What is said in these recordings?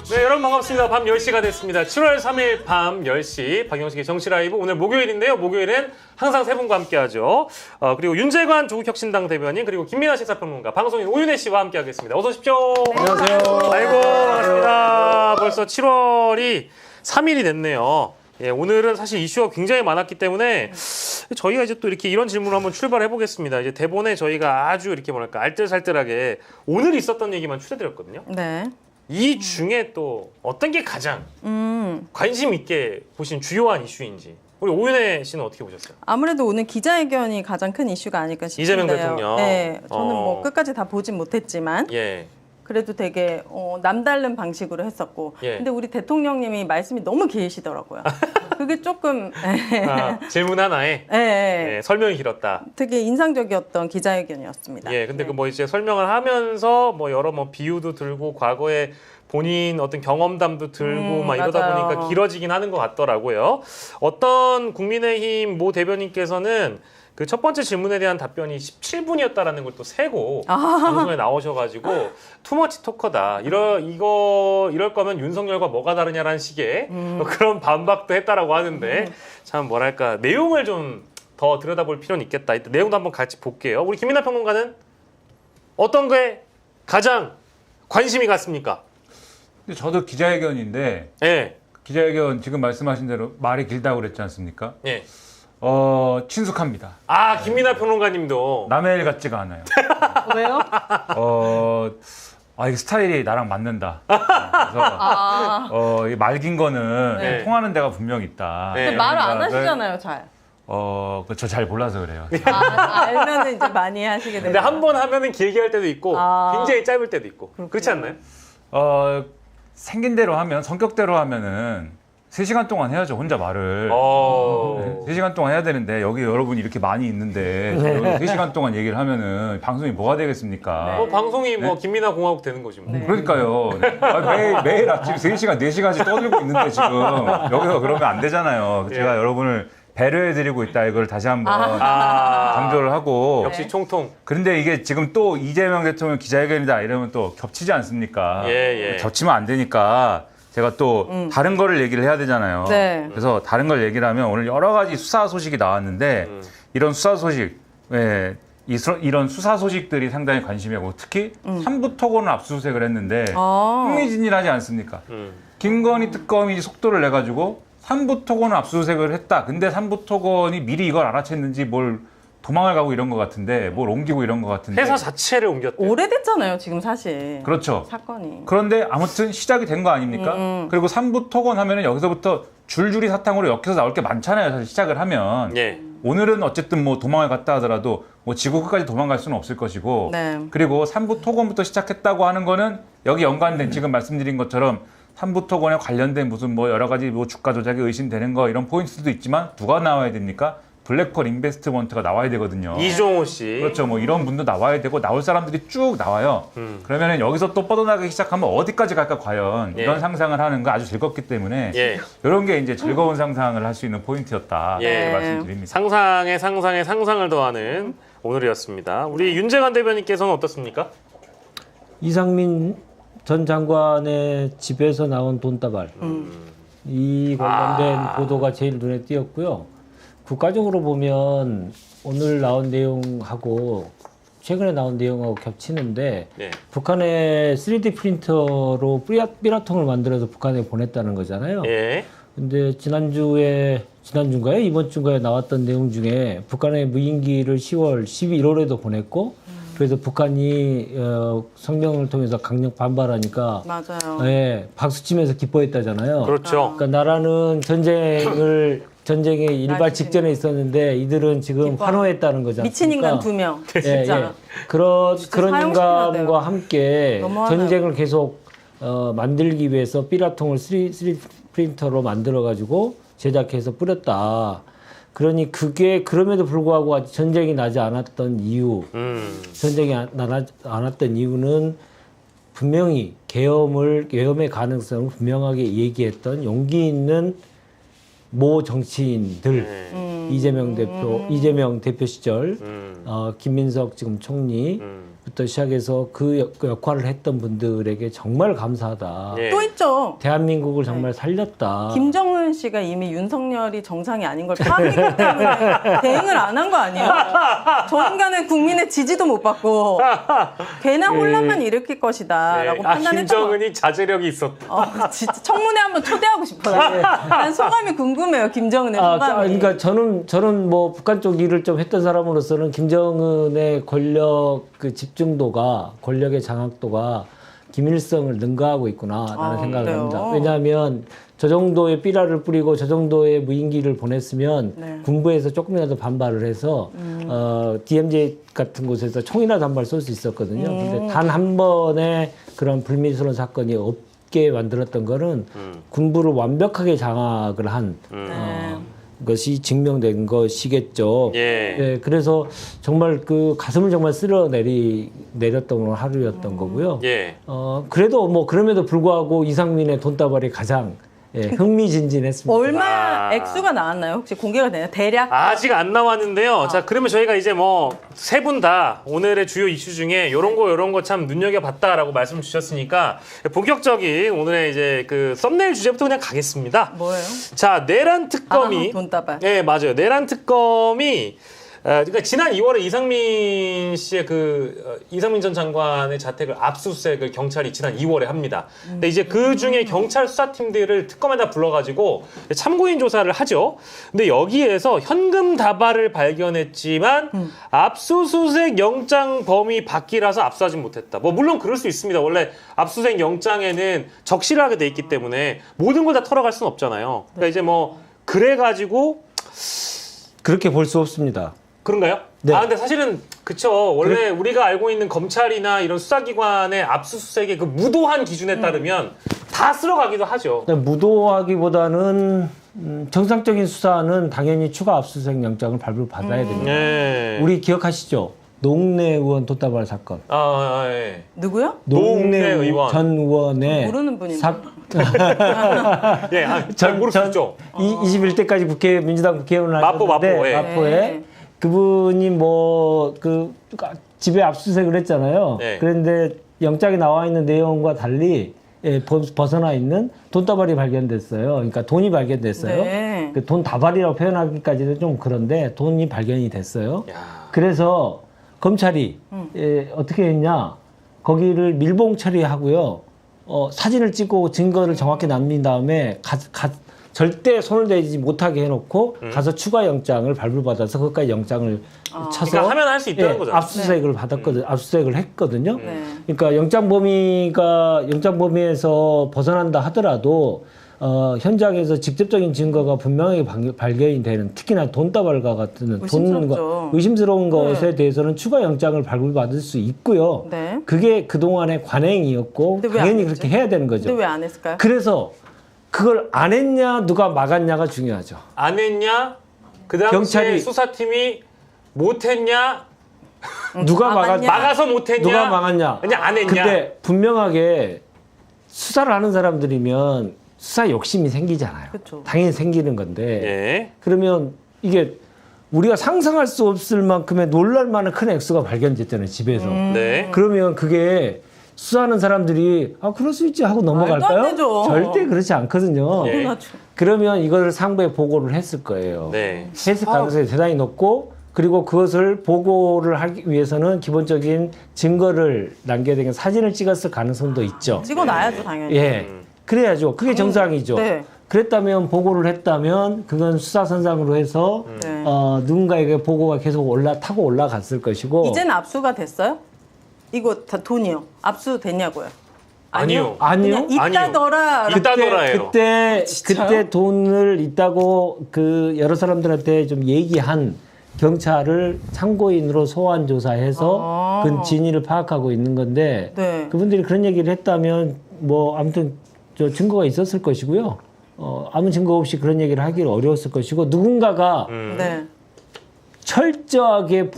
네, 여러분 반갑습니다. 밤 10시가 됐습니다. 7월 3일 밤 10시 박영식의 정치라이브 오늘 목요일인데요. 목요일은 항상 세 분과 함께하죠. 그리고 윤재관 조국혁신당 대변인 그리고 김민아 시사평론가 방송인 오윤혜 씨와 함께하겠습니다. 어서 오십시오. 네, 안녕하세요. 아이고 반갑습니다. 벌써 7월이 3일이 됐네요. 예, 오늘은 사실 이슈가 굉장히 많았기 때문에 저희가 이제 또 이렇게 이런 질문을 한번 출발해 보겠습니다. 이제 대본에 저희가 아주 이렇게 뭐랄까 알뜰살뜰하게 오늘 있었던 얘기만 추려드렸거든요. 네. 이 중에 또 어떤 게 가장 관심 있게 보신 주요한 이슈인지 우리 오윤혜 씨는 어떻게 보셨어요? 아무래도 오늘 기자회견이 가장 큰 이슈가 아닐까 싶은데요. 이재명 대통령. 네, 저는 뭐 끝까지 다 보진 못했지만 예. 그래도 되게 남다른 방식으로 했었고 예. 근데 우리 대통령님이 말씀이 너무 길시더라고요. 그게 조금 질문 하나에 네, 예, 설명이 길었다. 되게 인상적이었던 기자회견이었습니다. 예, 근데 네. 그 뭐 이제 설명을 하면서 뭐 여러 뭐 비유도 들고 과거에 본인 어떤 경험담도 들고 막 이러다 맞아요. 보니까 길어지긴 하는 것 같더라고요. 어떤 국민의힘 모 대변인께서는 그 첫 번째 질문에 대한 답변이 17분이었다라는 걸 또 세고 방송에 나오셔가지고 투머치 토커다. 이럴 거면 윤석열과 뭐가 다르냐라는 식의 그런 반박도 했다라고 하는데 참 뭐랄까 내용을 좀 더 들여다볼 필요는 있겠다. 이때 내용도 한번 같이 볼게요. 우리 김민아 평론가는 어떤 게 가장 관심이 갔습니까? 근데 저도 기자회견인데 예, 기자회견 지금 말씀하신 대로 말이 길다고 그랬지 않습니까? 예. 친숙합니다. 아 김민아 평론가님도 남의 일 같지가 않아요. 왜요? 이게 스타일이 나랑 맞는다. 그래서 이 말긴 거는 네. 통하는 데가 분명히 있다. 네. 근데 말을 안 생각을, 하시잖아요, 잘. 저 잘 몰라서 그래요. 알면은 이제 많이 하시게 근데 돼요. 한 번 하면은 길게 할 때도 있고 굉장히 짧을 때도 있고 그렇지 않나요? 생긴 대로 하면 성격대로 하면은 3시간 동안 해야죠, 혼자 말을. 3시간 동안 해야 되는데 여기 여러분이 이렇게 많이 있는데 여기 3시간 동안 얘기를 하면은 방송이 뭐가 되겠습니까? 네. 방송이 뭐 김민아 공화국 되는 거지 뭐. 그러니까요. 매일 아침 3시간, 4시간씩 떠들고 있는데 지금 여기서 그러면 안 되잖아요. 제가 여러분을 배려해드리고 있다 이걸 다시 한번 강조를 하고. 역시 총통. 그런데 이게 지금 또 이재명 대통령 기자회견이다 이러면 또 겹치지 않습니까? 예. 겹치면 안 되니까 제가 또 다른 거를 얘기를 해야 되잖아요. 네. 그래서 다른 걸 얘기를 하면 오늘 여러 가지 수사 소식이 나왔는데 이런 수사 소식, 이런 수사 소식들이 상당히 관심이고 특히 삼부 토건을 압수수색을 했는데 흥미진진하지 않습니까? 김건희 특검이 속도를 내가지고 삼부 토건을 압수수색을 했다. 근데 삼부 토건이 미리 이걸 알아챘는지 뭘 도망을 가고 이런 것 같은데 뭘 옮기고 이런 것 같은데 회사 자체를 옮겼대. 오래됐잖아요, 지금 사실. 그렇죠. 사건이. 그런데 아무튼 시작이 된 거 아닙니까? 그리고 삼부 토건 하면은 여기서부터 줄줄이 사탕으로 엮여서 나올 게 많잖아요. 사실 시작을 하면. 예. 오늘은 어쨌든 뭐 도망을 갔다 하더라도 뭐 지구 끝까지 도망갈 수는 없을 것이고 네. 그리고 삼부 토건부터 시작했다고 하는 거는 여기 연관된 지금 말씀드린 것처럼 삼부 토건에 관련된 무슨 뭐 여러 가지 뭐 주가 조작이 의심되는 거 이런 포인트도 있지만 누가 나와야 됩니까? 블랙홀 인베스트먼트가 나와야 되거든요. 이종호 씨. 그렇죠. 뭐 이런 분도 나와야 되고 나올 사람들이 쭉 나와요. 그러면은 여기서 또 뻗어나가기 시작하면 어디까지 갈까 과연 예. 이런 상상을 하는 거 아주 즐겁기 때문에 예. 이런 게 이제 즐거운 상상을 할 수 있는 포인트였다 예. 이렇게 말씀드립니다. 상상에 상상을 더하는 오늘이었습니다. 우리 윤재관 대변인께서는 어떻습니까? 이상민 전 장관의 집에서 나온 돈다발 이 관련된 보도가 제일 눈에 띄었고요. 국가적으로 보면 오늘 나온 내용하고 최근에 나온 내용하고 겹치는데 네. 북한의 3D 프린터로 삐라통을 만들어서 북한에 보냈다는 거잖아요. 예. 근데 지난주인가요? 이번 주인가에 나왔던 내용 중에 북한의 무인기를 10월 11월에도 보냈고 그래서 북한이 성명을 통해서 강력 반발하니까 맞아요. 예, 박수치면서 기뻐했다잖아요. 그렇죠. 그러니까 나라는 전쟁의 일발 직전에 있었는데 이들은 지금 기뻐. 환호했다는 거잖아요. 미친 인간 2명. 진짜. 그런 사용시켜야 인간과 돼요. 함께 너무하네요. 전쟁을 계속 만들기 위해서 삐라통을 3D 프린터로 만들어가지고 제작해서 뿌렸다. 그러니 그게 그럼에도 불구하고 아직 전쟁이 나지 않았던 이유, 전쟁이 나지 않았던 이유는 분명히 계엄의 가능성을 분명하게 얘기했던 용기 있는 모 정치인들, 이재명 대표 시절, 김민석 지금 총리, 부터 시작해서 그 역할을 했던 분들에게 정말 감사하다. 예. 또 있죠. 대한민국을 정말 살렸다. 김정은 씨가 이미 윤석열이 정상이 아닌 걸 파악했기 때문에 대응을 안 한 거 아니에요? 저 인간은 국민의 지지도 못 받고 괜한 혼란만 일으킬 것이다라고 판단했던 김정은이 자제력이 있었다. 진짜 청문회 한번 초대하고 싶어요. 난 소감이 궁금해요. 김정은의 소감이. 그러니까 저는 뭐 북한 쪽 일을 좀 했던 사람으로서는 김정은의 권력 그 집중도가 권력의 장악도가 김일성을 능가하고 있구나라는 생각을 그래요? 합니다. 왜냐하면 저 정도의 삐라를 뿌리고 저 정도의 무인기를 보냈으면 네. 군부에서 조금이라도 반발을 해서 DMZ 같은 곳에서 총이라도 한 발 쏠 수 있었거든요. 근데 단 한 번의 그런 불미스러운 사건이 없게 만들었던 거는 군부를 완벽하게 장악을 한 것이 증명된 것이겠죠. 예. 예, 그래서 정말 그 가슴을 정말 내렸던 하루였던 거고요. 예. 그래도 뭐 그럼에도 불구하고 이상민의 돈다발이 가장 흥미진진했습니다. 얼마 액수가 나왔나요? 혹시 공개가 되나요? 대략? 아직 안 나왔는데요. 자, 그러면 저희가 이제 뭐 세 분 다 오늘의 주요 이슈 중에 요런 거 참 눈여겨봤다라고 말씀 주셨으니까 본격적인 오늘의 이제 그 썸네일 주제부터 그냥 가겠습니다. 뭐예요? 자, 내란 특검이 돈다발. 네, 맞아요. 내란 특검이 그러니까 지난 2월에 이상민 씨의 이상민 전 장관의 자택을 압수수색을 경찰이 지난 2월에 합니다. 근데 이제 그 중에 경찰 수사팀들을 특검에다 불러가지고 참고인 조사를 하죠. 근데 여기에서 현금 다발을 발견했지만 압수수색 영장 범위 밖이라서 압수하지 못했다. 뭐 물론 그럴 수 있습니다. 원래 압수수색 영장에는 적시하게 돼 있기 때문에 모든 걸 다 털어갈 수는 없잖아요. 그러니까 이제 뭐 그래가지고 그렇게 볼 수 없습니다. 그런가요? 네. 근데 사실은 그쵸. 원래 우리가 알고 있는 검찰이나 이런 수사기관의 압수수색의 그 무도한 기준에 따르면 다 쓸어가기도 하죠. 무도하기보다는 정상적인 수사는 당연히 추가 압수수색 영장을 발부받아야 됩니다. 네. 우리 기억하시죠? 노웅래 의원 돈다발 사건. 예. 누구요? 노웅래 의원. 전 의원의 모르는 분인데. 예, 잘 모를 수 있죠. 21대까지 민주당 국회의원을 마포, 하셨는데 예. 마포에 네. 그분이 집에 압수수색을 했잖아요. 네. 그런데 영장에 나와 있는 내용과 달리 벗어나 있는 돈다발이 발견됐어요. 그러니까 돈이 발견됐어요. 네. 그 돈 다발이라고 표현하기까지는 좀 그런데 돈이 발견이 됐어요. 야. 그래서 검찰이 어떻게 했냐? 거기를 밀봉 처리하고요. 사진을 찍고 증거를 정확히 남긴 다음에 절대 손을 대지 못하게 해놓고 가서 추가 영장을 발부받아서 그것까지 영장을 쳐서 그러니까 하면 할 수 있다는 거잖아요. 압수수색을 받았거든, 압수수색을 했거든요. 네. 그러니까 영장 범위에서 벗어난다 하더라도 현장에서 직접적인 증거가 분명하게 발견이 되는 특히나 돈다발과 같은 의심스럽죠. 의심스러운 것에 대해서는 추가 영장을 발부받을 수 있고요. 네. 그게 그동안의 관행이었고 근데 왜안 당연히 했지? 그렇게 해야 되는 거죠. 근데 왜 안 했을까요? 그래서 그걸 안 했냐 누가 막았냐가 중요하죠. 안 했냐? 그 당시에 경찰이- 수사팀이 못했냐? 누가 막았냐? 막아서 못했냐? 누가 막았냐? 그냥 안 했냐? 근데 분명하게 수사를 하는 사람들이면 수사 욕심이 생기잖아요. 그쵸. 당연히 생기는 건데 예. 그러면 이게 우리가 상상할 수 없을 만큼의 놀랄만한 큰 액수가 발견됐잖아요. 집에서. 네. 그러면 그게 수사하는 사람들이 그럴 수 있지 하고 말도 넘어갈까요? 안 되죠. 절대 그렇지 않거든요. 예. 당연하죠. 그러면 이걸 상부에 보고를 했을 거예요. 네. 했을 가능성이 대단히 높고 그리고 그것을 보고를 하기 위해서는 기본적인 증거를 남겨야 되는 사진을 찍었을 가능성도 있죠. 찍어놔야죠, 당연히. 예. 그래야죠. 그게 정상이죠. 네. 그랬다면 보고를 했다면 그건 수사선상으로 해서 네. 누군가에게 보고가 계속 타고 올라갔을 것이고 이제는 압수가 됐어요? 이거 다 돈이요. 압수 됐냐고요? 아니요. 아니요. 그냥 있다더라. 아니요. 있다더라예요. 진짜요? 그때 돈을 있다고 그 여러 사람들한테 좀 얘기한 경찰을 참고인으로 소환 조사해서 그 진위를 파악하고 있는 건데 네. 그분들이 그런 얘기를 했다면 뭐 아무튼 저 증거가 있었을 것이고요. 아무 증거 없이 그런 얘기를 하기는 어려웠을 것이고 누군가가 네. 철저하게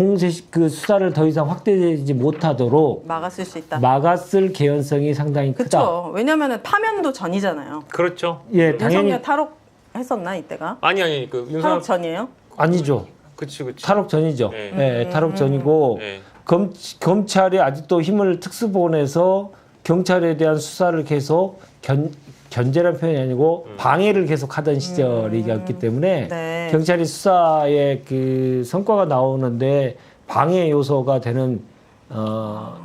그 수사를 더 이상 확대되지 못하도록 막았을 수 있다. 막았을 개연성이 상당히 크다. 그렇죠. 왜냐면은 파면도 전이잖아요. 그렇죠. 예, 당연히 윤석열 탈옥했었나 이때가? 아니 그 윤석열 탈옥 전이에요? 아니죠. 그치. 탈옥 전이죠. 네. 예, 탈옥 전이고 네. 검찰이 아직도 힘을 특수본에서 경찰에 대한 수사를 계속 견제라는 표현이 아니고 방해를 계속 하던 시절이었기 때문에 네. 경찰이 수사에 그 성과가 나오는데 방해 요소가 되는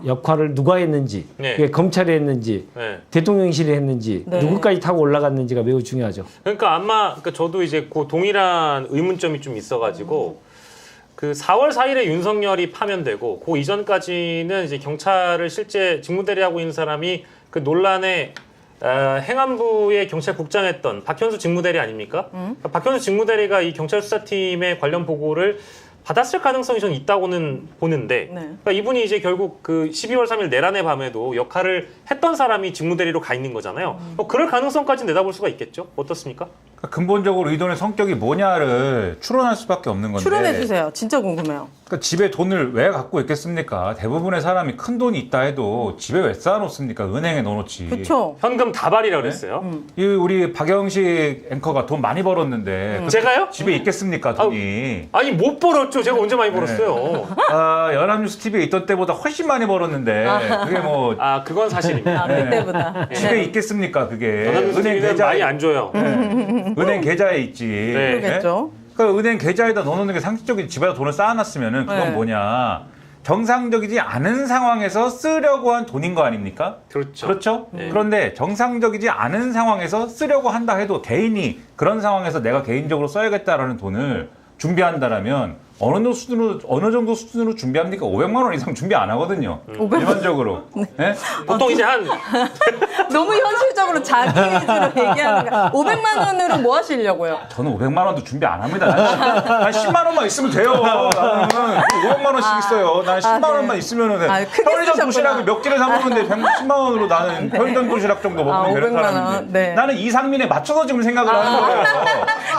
역할을 누가 했는지, 네. 그게 검찰이 했는지, 네. 대통령실이 했는지, 네. 누구까지 타고 올라갔는지가 매우 중요하죠. 그러니까 아마 저도 이제 그 동일한 의문점이 좀 있어가지고 그 4월 4일에 윤석열이 파면되고 그 이전까지는 이제 경찰을 실제 직무대리하고 있는 사람이 그 논란에 행안부의 경찰국장했던 박현수 직무대리 아닙니까? 박현수 직무대리가 이 경찰 수사팀의 관련 보고를 받았을 가능성이 저는 있다고는 보는데 네. 그러니까 이분이 이제 결국 그 12월 3일 내란의 밤에도 역할을 했던 사람이 직무대리로 가 있는 거잖아요. 그럴 가능성까지 내다볼 수가 있겠죠? 어떻습니까? 그러니까 근본적으로 이돈의 성격이 뭐냐를 추론할 수밖에 없는 건데. 출연해 주세요. 진짜 궁금해요. 그러니까 집에 돈을 왜 갖고 있겠습니까? 대부분의 사람이 큰 돈이 있다 해도 집에 왜 쌓아놓습니까? 은행에 넣어놓지. 그렇죠. 현금 다발이라고 그랬어요. 이 우리 박영식 앵커가 돈 많이 벌었는데 제가요? 집에 있겠습니까? 돈이. 아니 못 벌었죠. 제가 언제 많이 벌었어요. 연합뉴스 TV에 있던 때보다 훨씬 많이 벌었는데 그게 뭐 아 그건 사실입니다. 그때보다. 집에 네. 있겠습니까? 그게 연합뉴스 은행 TV는 계좌에 많이 안 줘요. 은행 계좌에 있지. 네. 그러겠죠. 그러니까 은행 계좌에다 넣어놓는 게 상식적인 집에다 돈을 쌓아놨으면은 그건 네. 뭐냐 정상적이지 않은 상황에서 쓰려고 한 돈인 거 아닙니까? 그렇죠. 그렇죠? 네. 그런데 정상적이지 않은 상황에서 쓰려고 한다 해도 개인이 그런 상황에서 내가 개인적으로 써야겠다라는 돈을 준비한다라면 어느 정도 수준으로 준비합니까? 500만 원 이상 준비 안 하거든요. 500만 일반적으로. 네? 보통 이제 한 너무 현실적으로 자기 위주로 얘기하는 거. 500만 원으로 뭐 하시려고요? 저는 500만 원도 준비 안 합니다. 난 10만 원만 있으면 돼요. 나는 500만 원씩 있어요. 난 10만 네. 원만 있으면은 크게 편의점 쓰셨구나. 도시락을 몇 개를 사 먹는데 110만 원으로 나는 편의점 도시락 정도 먹으면 되는 500만 원. 사람인데 네. 나는 이상민에 맞춰서 지금 생각을 하는 거예요.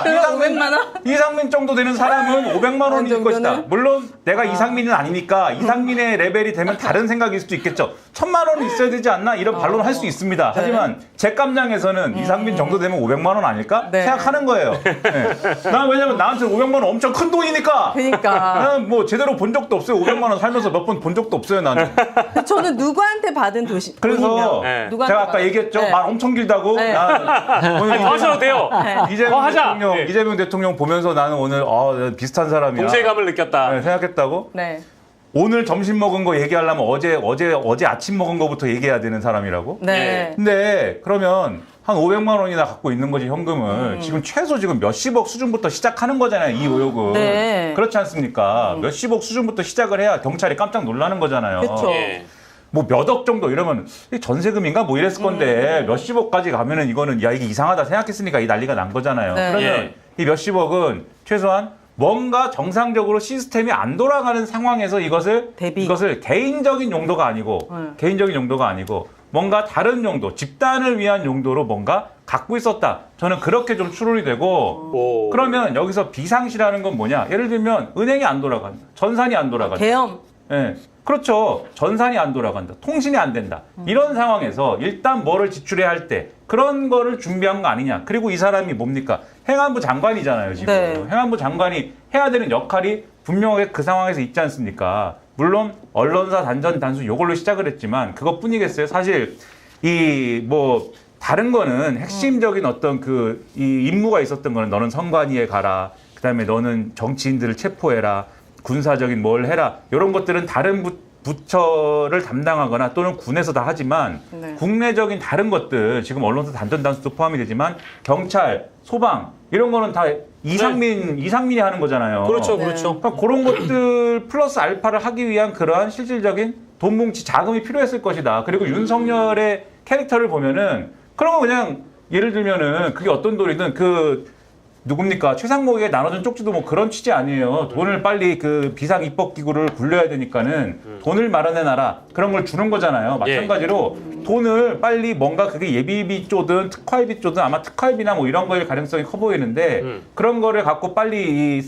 그럼 500만 원? 이상민 정도 되는 사람은 500만 원일 정도는? 것이다. 물론 내가 이상민은 아니니까 이상민의 레벨이 되면 다른 생각일 수도 있겠죠. 1000만 원은 있어야 되지 않나? 이런 반론을 할 수 있습니다. 네. 하지만 제 깜냥에서는 이상민 정도 되면 500만 원 아닐까? 네. 생각하는 거예요. 네. 난 왜냐면 나한테 500만 원 엄청 큰 돈이니까. 그러니까. 나는 뭐 제대로 본 적도 없어요. 500만 원 살면서 몇 번 본 적도 없어요, 나는. 저는 누구한테 받은 돈이면 그래서 네. 제가 아까 얘기했죠. 네. 말 엄청 길다고. 네. 오늘 더 하셔도 돼요. 이재명 하자. 대통령, 네. 이재명 대통령 보면서 나는 오늘 비슷한 사람이야. 동질감을 느꼈다. 네, 생각했다고. 네. 오늘 점심 먹은 거 얘기하려면 어제 아침 먹은 거부터 얘기해야 되는 사람이라고? 네. 근데 그러면 한 500만 원이나 갖고 있는 거지 현금을 지금 최소 지금 몇십억 수준부터 시작하는 거잖아요 이 의혹은. 네. 그렇지 않습니까? 몇십억 수준부터 시작을 해야 경찰이 깜짝 놀라는 거잖아요. 그쵸. 예. 뭐 몇 억 정도 이러면 이게 전세금인가 뭐 이랬을 건데 몇십억까지 가면은 이거는 야 이게 이상하다 생각했으니까 이 난리가 난 거잖아요. 네. 그러면 예. 이 몇십억은 최소한 뭔가 정상적으로 시스템이 안 돌아가는 상황에서 이것을 개인적인 용도가 아니고 개인적인 용도가 아니고 뭔가 다른 용도, 집단을 위한 용도로 뭔가 갖고 있었다. 저는 그렇게 좀 추론이 되고 오. 그러면 여기서 비상시라는 건 뭐냐? 예를 들면 은행이 안 돌아간다. 전산이 안 돌아간다. 계엄. 예. 그렇죠. 전산이 안 돌아간다. 통신이 안 된다. 이런 상황에서 일단 뭐를 지출해야 할 때 그런 거를 준비한 거 아니냐. 그리고 이 사람이 뭡니까? 행안부 장관이잖아요, 지금. 네. 행안부 장관이 해야 되는 역할이 분명하게 그 상황에서 있지 않습니까? 물론 언론사 단전 단수 요걸로 시작을 했지만 그것뿐이겠어요. 사실 이 뭐 다른 거는 핵심적인 어떤 이 임무가 있었던 거는 너는 선관위에 가라. 그다음에 너는 정치인들을 체포해라. 군사적인 뭘 해라. 이런 것들은 다른 부처를 담당하거나 또는 군에서 다 하지만 네. 국내적인 다른 것들 지금 언론사 단전 단수도 포함이 되지만 경찰, 소방 이런 거는 다 이상민이 하는 거잖아요. 그렇죠, 네. 그렇죠. 그러니까 그런 것들 플러스 알파를 하기 위한 그러한 실질적인 돈 뭉치 자금이 필요했을 것이다. 그리고 윤석열의 캐릭터를 보면은 그런 거 그냥 예를 들면은 그게 어떤 돈이든 누굽니까? 최상목에게 나눠준 쪽지도 뭐 그런 취지 아니에요. 돈을 빨리 비상 입법기구를 굴려야 되니까는 돈을 마련해놔라. 그런 걸 주는 거잖아요. 마찬가지로 돈을 빨리 뭔가 그게 예비비 쪼든 특활비 쪼든 아마 특활비나 뭐 이런 거일 가능성이 커 보이는데 그런 거를 갖고 빨리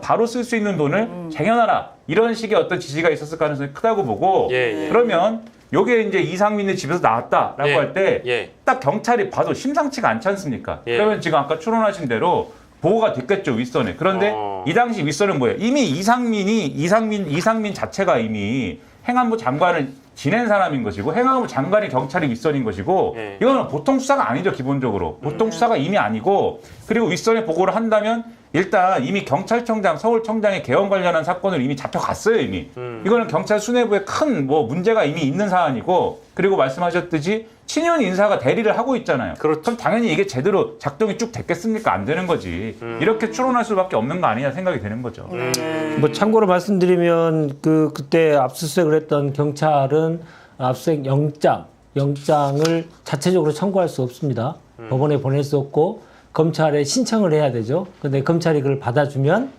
바로 쓸 수 있는 돈을 쟁여놔라. 이런 식의 어떤 지시가 있었을 가능성이 크다고 보고 그러면 요게 이제 이상민의 집에서 나왔다라고 할 때 딱 경찰이 봐도 심상치가 않지 않습니까? 그러면 지금 아까 추론하신 대로 보고가 됐겠죠, 윗선에. 그런데 이 당시 윗선은 뭐예요? 이미 이상민 자체가 이미 행안부 장관을 지낸 사람인 것이고 행안부 장관이 경찰이 윗선인 것이고 이거는 보통 수사가 아니죠, 기본적으로. 보통 수사가 이미 아니고, 그리고 윗선에 보고를 한다면 일단 이미 경찰청장, 서울청장의 개헌 관련한 사건을 이미 잡혀갔어요, 이미. 이거는 경찰 수뇌부에 큰 뭐 문제가 이미 있는 사안이고, 그리고 말씀하셨듯이 친윤 인사가 대리를 하고 있잖아요. 그렇죠. 그럼 당연히 이게 제대로 작동이 쭉 됐겠습니까? 안 되는 거지. 이렇게 추론할 수밖에 없는 거 아니냐 생각이 되는 거죠. 뭐 참고로 말씀드리면 그때 압수수색을 했던 경찰은 압수수색 영장을 자체적으로 청구할 수 없습니다. 법원에 보낼 수 없고 검찰에 신청을 해야 되죠. 근데 검찰이 그걸 받아주면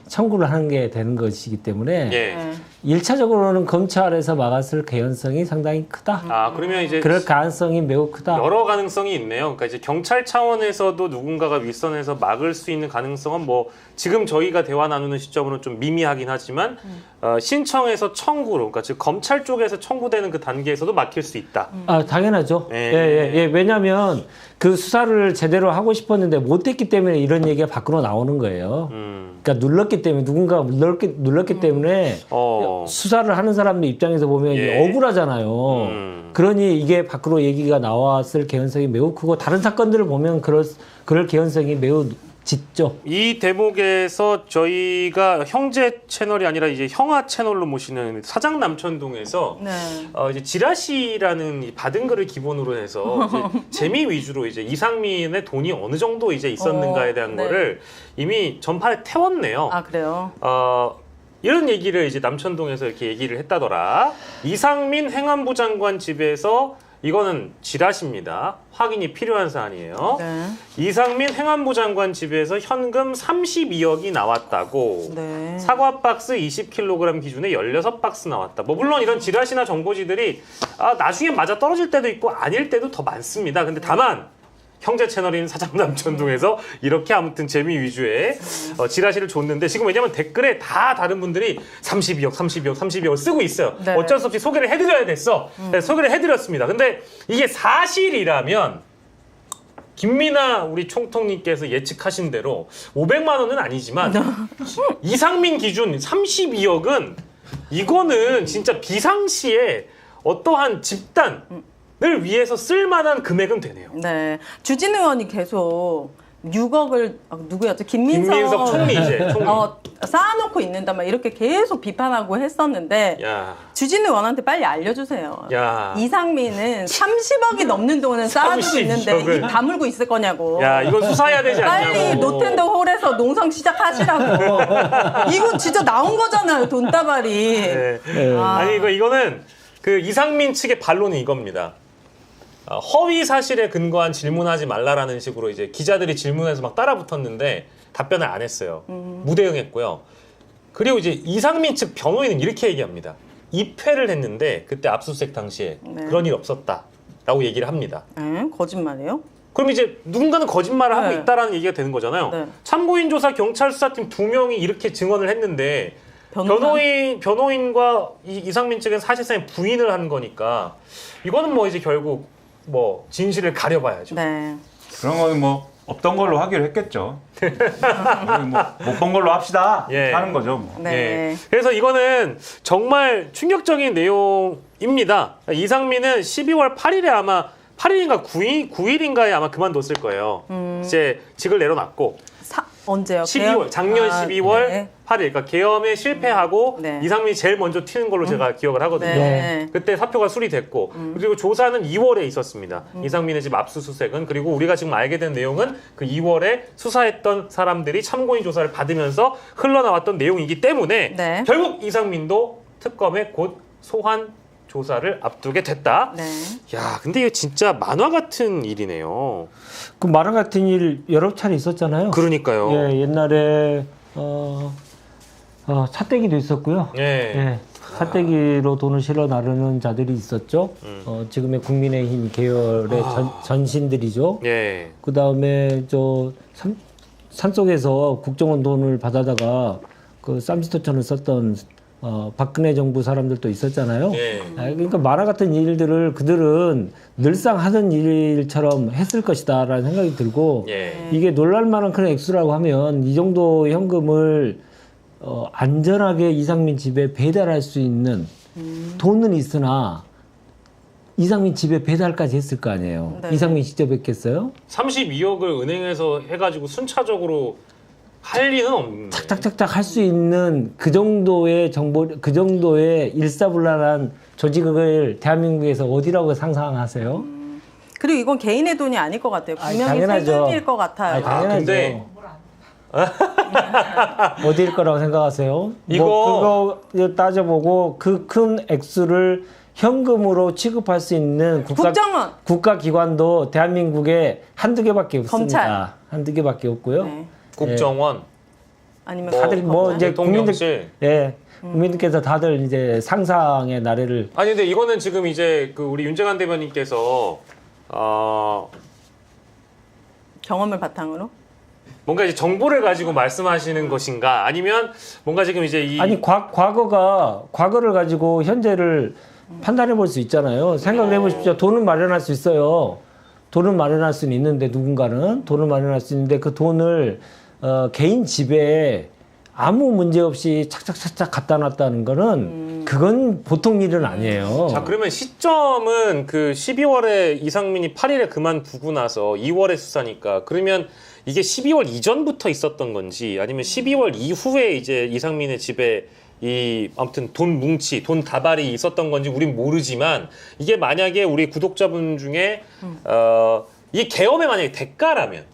청구를 하는 게 되는 것이기 때문에 예. 1차적으로는 검찰에서 막았을 개연성이 상당히 크다. 아, 그러면 이제 그럴 가능성이 매우 크다. 여러 가능성이 있네요. 그러니까 이제 경찰 차원에서도 누군가가 윗선에서 막을 수 있는 가능성은 뭐 지금 저희가 대화 나누는 시점으로는 좀 미미하긴 하지만 신청해서 청구로, 그러니까 즉 검찰 쪽에서 청구되는 그 단계에서도 막힐 수 있다. 아, 당연하죠. 예. 왜냐하면 그 수사를 제대로 하고 싶었는데 못했기 때문에 이런 얘기가 밖으로 나오는 거예요. 그러니까 눌렀기 때문에 누군가가 눌렀기 때문에 수사를 하는 사람들 입장에서 보면 이게 억울하잖아요. 그러니 이게 밖으로 얘기가 나왔을 개연성이 매우 크고 다른 사건들을 보면 그럴 개연성이 매우 짙죠. 이 대목에서 저희가 형제 채널이 아니라 이제 형아 채널로 모시는 사장 남천동에서 이제 지라시라는 받은 글을 기본으로 해서 이제 재미 위주로 이제 이상민의 돈이 어느 정도 이제 있었는가에 대한 거를 이미 전파에 태웠네요. 아, 그래요? 이런 얘기를 이제 남천동에서 이렇게 얘기를 했다더라. 이상민 행안부 장관 집에서 이거는 지라시입니다. 확인이 필요한 사안이에요. 네. 이상민 행안부 장관 집에서 현금 32억이 나왔다고. 네. 사과 박스 20kg 기준에 16박스 나왔다. 뭐 물론 이런 지라시나 정보지들이 나중에 맞아 떨어질 때도 있고 아닐 때도 더 많습니다. 근데 다만 형제 채널인 사장 남천동에서 이렇게 아무튼 재미 위주의 지라시를 줬는데 지금 왜냐면 댓글에 다 다른 분들이 32억을 쓰고 있어요. 네. 어쩔 수 없이 소개를 해드려야 됐어. 네, 소개를 해드렸습니다. 근데 이게 사실이라면 김민아 우리 총통님께서 예측하신 대로 500만 원은 아니지만 이상민 기준 32억은 이거는 진짜 비상시에 어떠한 집단 을 위해서 쓸만한 금액은 되네요. 네. 주진 의원이 계속 6억을 누구였죠? 김민석 총리 이제 총리. 쌓아놓고 있는다 막 이렇게 계속 비판하고 했었는데 주진 의원한테 빨리 알려주세요. 이상민은 30억이 넘는 돈을 쌓아두고 있는데 입 다물고 있을 거냐고. 이건 수사해야 되지 않냐고. 빨리 노텐더 홀에서 농성 시작하시라고. 이거 진짜 나온 거잖아요, 돈다발이. 아니 이거는 그 이상민 측의 반론이 이겁니다. 허위 사실에 근거한 질문하지 말라라는 식으로 이제 기자들이 질문해서 막 따라붙었는데 답변을 안 했어요. 무대응했고요. 그리고 이제 이상민 측 변호인은 이렇게 얘기합니다. 입회를 했는데 그때 압수수색 당시에 그런 일 없었다라고 얘기를 합니다. 거짓말이에요? 그럼 이제 누군가는 거짓말을 하고 있다라는 얘기가 되는 거잖아요. 네. 참고인 조사 경찰 수사팀 2명이 이렇게 증언을 했는데 변호인과 이상민 측은 사실상 부인을 한 거니까 이거는 뭐 이제 결국 뭐 진실을 가려봐야죠. 네. 그런 거는 뭐 없던 걸로 하기로 했겠죠. 뭐 못 본 걸로 합시다 하는 거죠. 뭐. 네. 그래서 이거는 정말 충격적인 내용입니다. 이상민은 12월 8일에 아마 8일인가 9일인가에 아마 그만뒀을 거예요. 이제 직을 내려놨고. 언제요? 12월, 작년 12월 8일. 그러니까 계엄에 실패하고 이상민이 제일 먼저 튀는 걸로 제가 기억을 하거든요. 그때 사표가 수리됐고 그리고 조사는 2월에 있었습니다. 이상민의 집 압수수색은. 그리고 우리가 지금 알게 된 내용은 그 2월에 수사했던 사람들이 참고인 조사를 받으면서 흘러나왔던 내용이기 때문에 결국 이상민도 특검에 곧 소환 조사를 앞두게 됐다. 야, 근데 이거 진짜 만화 같은 일이네요. 그 만화 같은 일 여러 차례 있었잖아요. 그러니까요. 옛날에 사떼기도 있었고요. 사떼기로 돈을 실어 나르는 자들이 있었죠. 지금의 국민의힘 계열의 전신들이죠. 그 다음에 산속에서 국정원 돈을 받아다가 그 쌈짓돈처럼 썼던 박근혜 정부 사람들도 있었잖아요. 예. 그러니까 만화 같은 일들을 그들은 늘상 하던 일처럼 했을 것이다라는 생각이 들고 예. 이게 놀랄만한 그런 액수라고 하면 이 정도 현금을 안전하게 이상민 집에 배달할 수 있는 돈은 있으나 이상민 집에 배달까지 했을 거 아니에요. 네. 이상민 직접 했겠어요? 32억을 은행에서 해가지고 순차적으로 할 리는 없는데. 착착착착 할 수 있는 그 정도의 정보, 그 정도의 일사불란한 조직을 대한민국에서 어디라고 상상하세요? 그리고 이건 개인의 돈이 아닐 것 같아요. 아니, 분명히 당연하죠. 세금일 것 같아요. 당연하죠. 근데 어디일 거라고 생각하세요? 이거- 그거 따져보고 그 큰 액수를 현금으로 취급할 수 있는 국정원. 국가기관도 대한민국에 한두 개밖에 없습니다. 검찰. 한두 개밖에 없고요. 네. 국정원, 아니면 다들 뭐 검찰? 이제 대통령실. 국민들께서 다들 이제 상상의 나래를 아니 근데 이거는 지금 이제 그 우리 윤재관 대변인께서 경험을 바탕으로 뭔가 이제 정보를 가지고 말씀하시는 것인가 아니면 뭔가 지금 이제 이 아니 과거를 가지고 현재를 판단해 볼 수 있잖아요. 생각을 해보십시오. 돈은 마련할 수 있어요. 돈은 마련할 수는 있는데 누군가는 돈을 마련할 수 있는데 그 돈을 개인 집에 아무 문제 없이 착착착착 갖다 놨다는 거는 그건 보통 일은 아니에요. 자 그러면 시점은 그 12월에 이상민이 8일에 그만두고 나서 2월에 수사니까 그러면 이게 12월 이전부터 있었던 건지 아니면 12월 이후에 이제 이상민의 집에 이 아무튼 돈 뭉치, 돈 다발이 있었던 건지 우린 모르지만 이게 만약에 우리 구독자분 중에 이 계엄의 만약에 대가라면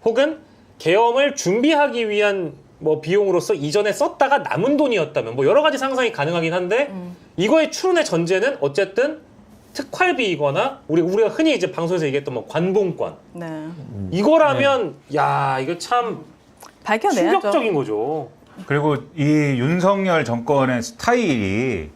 혹은 계엄을 준비하기 위한 뭐 비용으로서 이전에 썼다가 남은 돈이었다면 뭐 여러 가지 상상이 가능하긴 한데 이거의 추론의 전제는 어쨌든 특활비이거나 우리가 흔히 이제 방송에서 얘기했던 뭐 관봉권 네. 이거라면 야 이거 참 밝혀내야죠. 충격적인 거죠. 그리고 이 윤석열 정권의 스타일이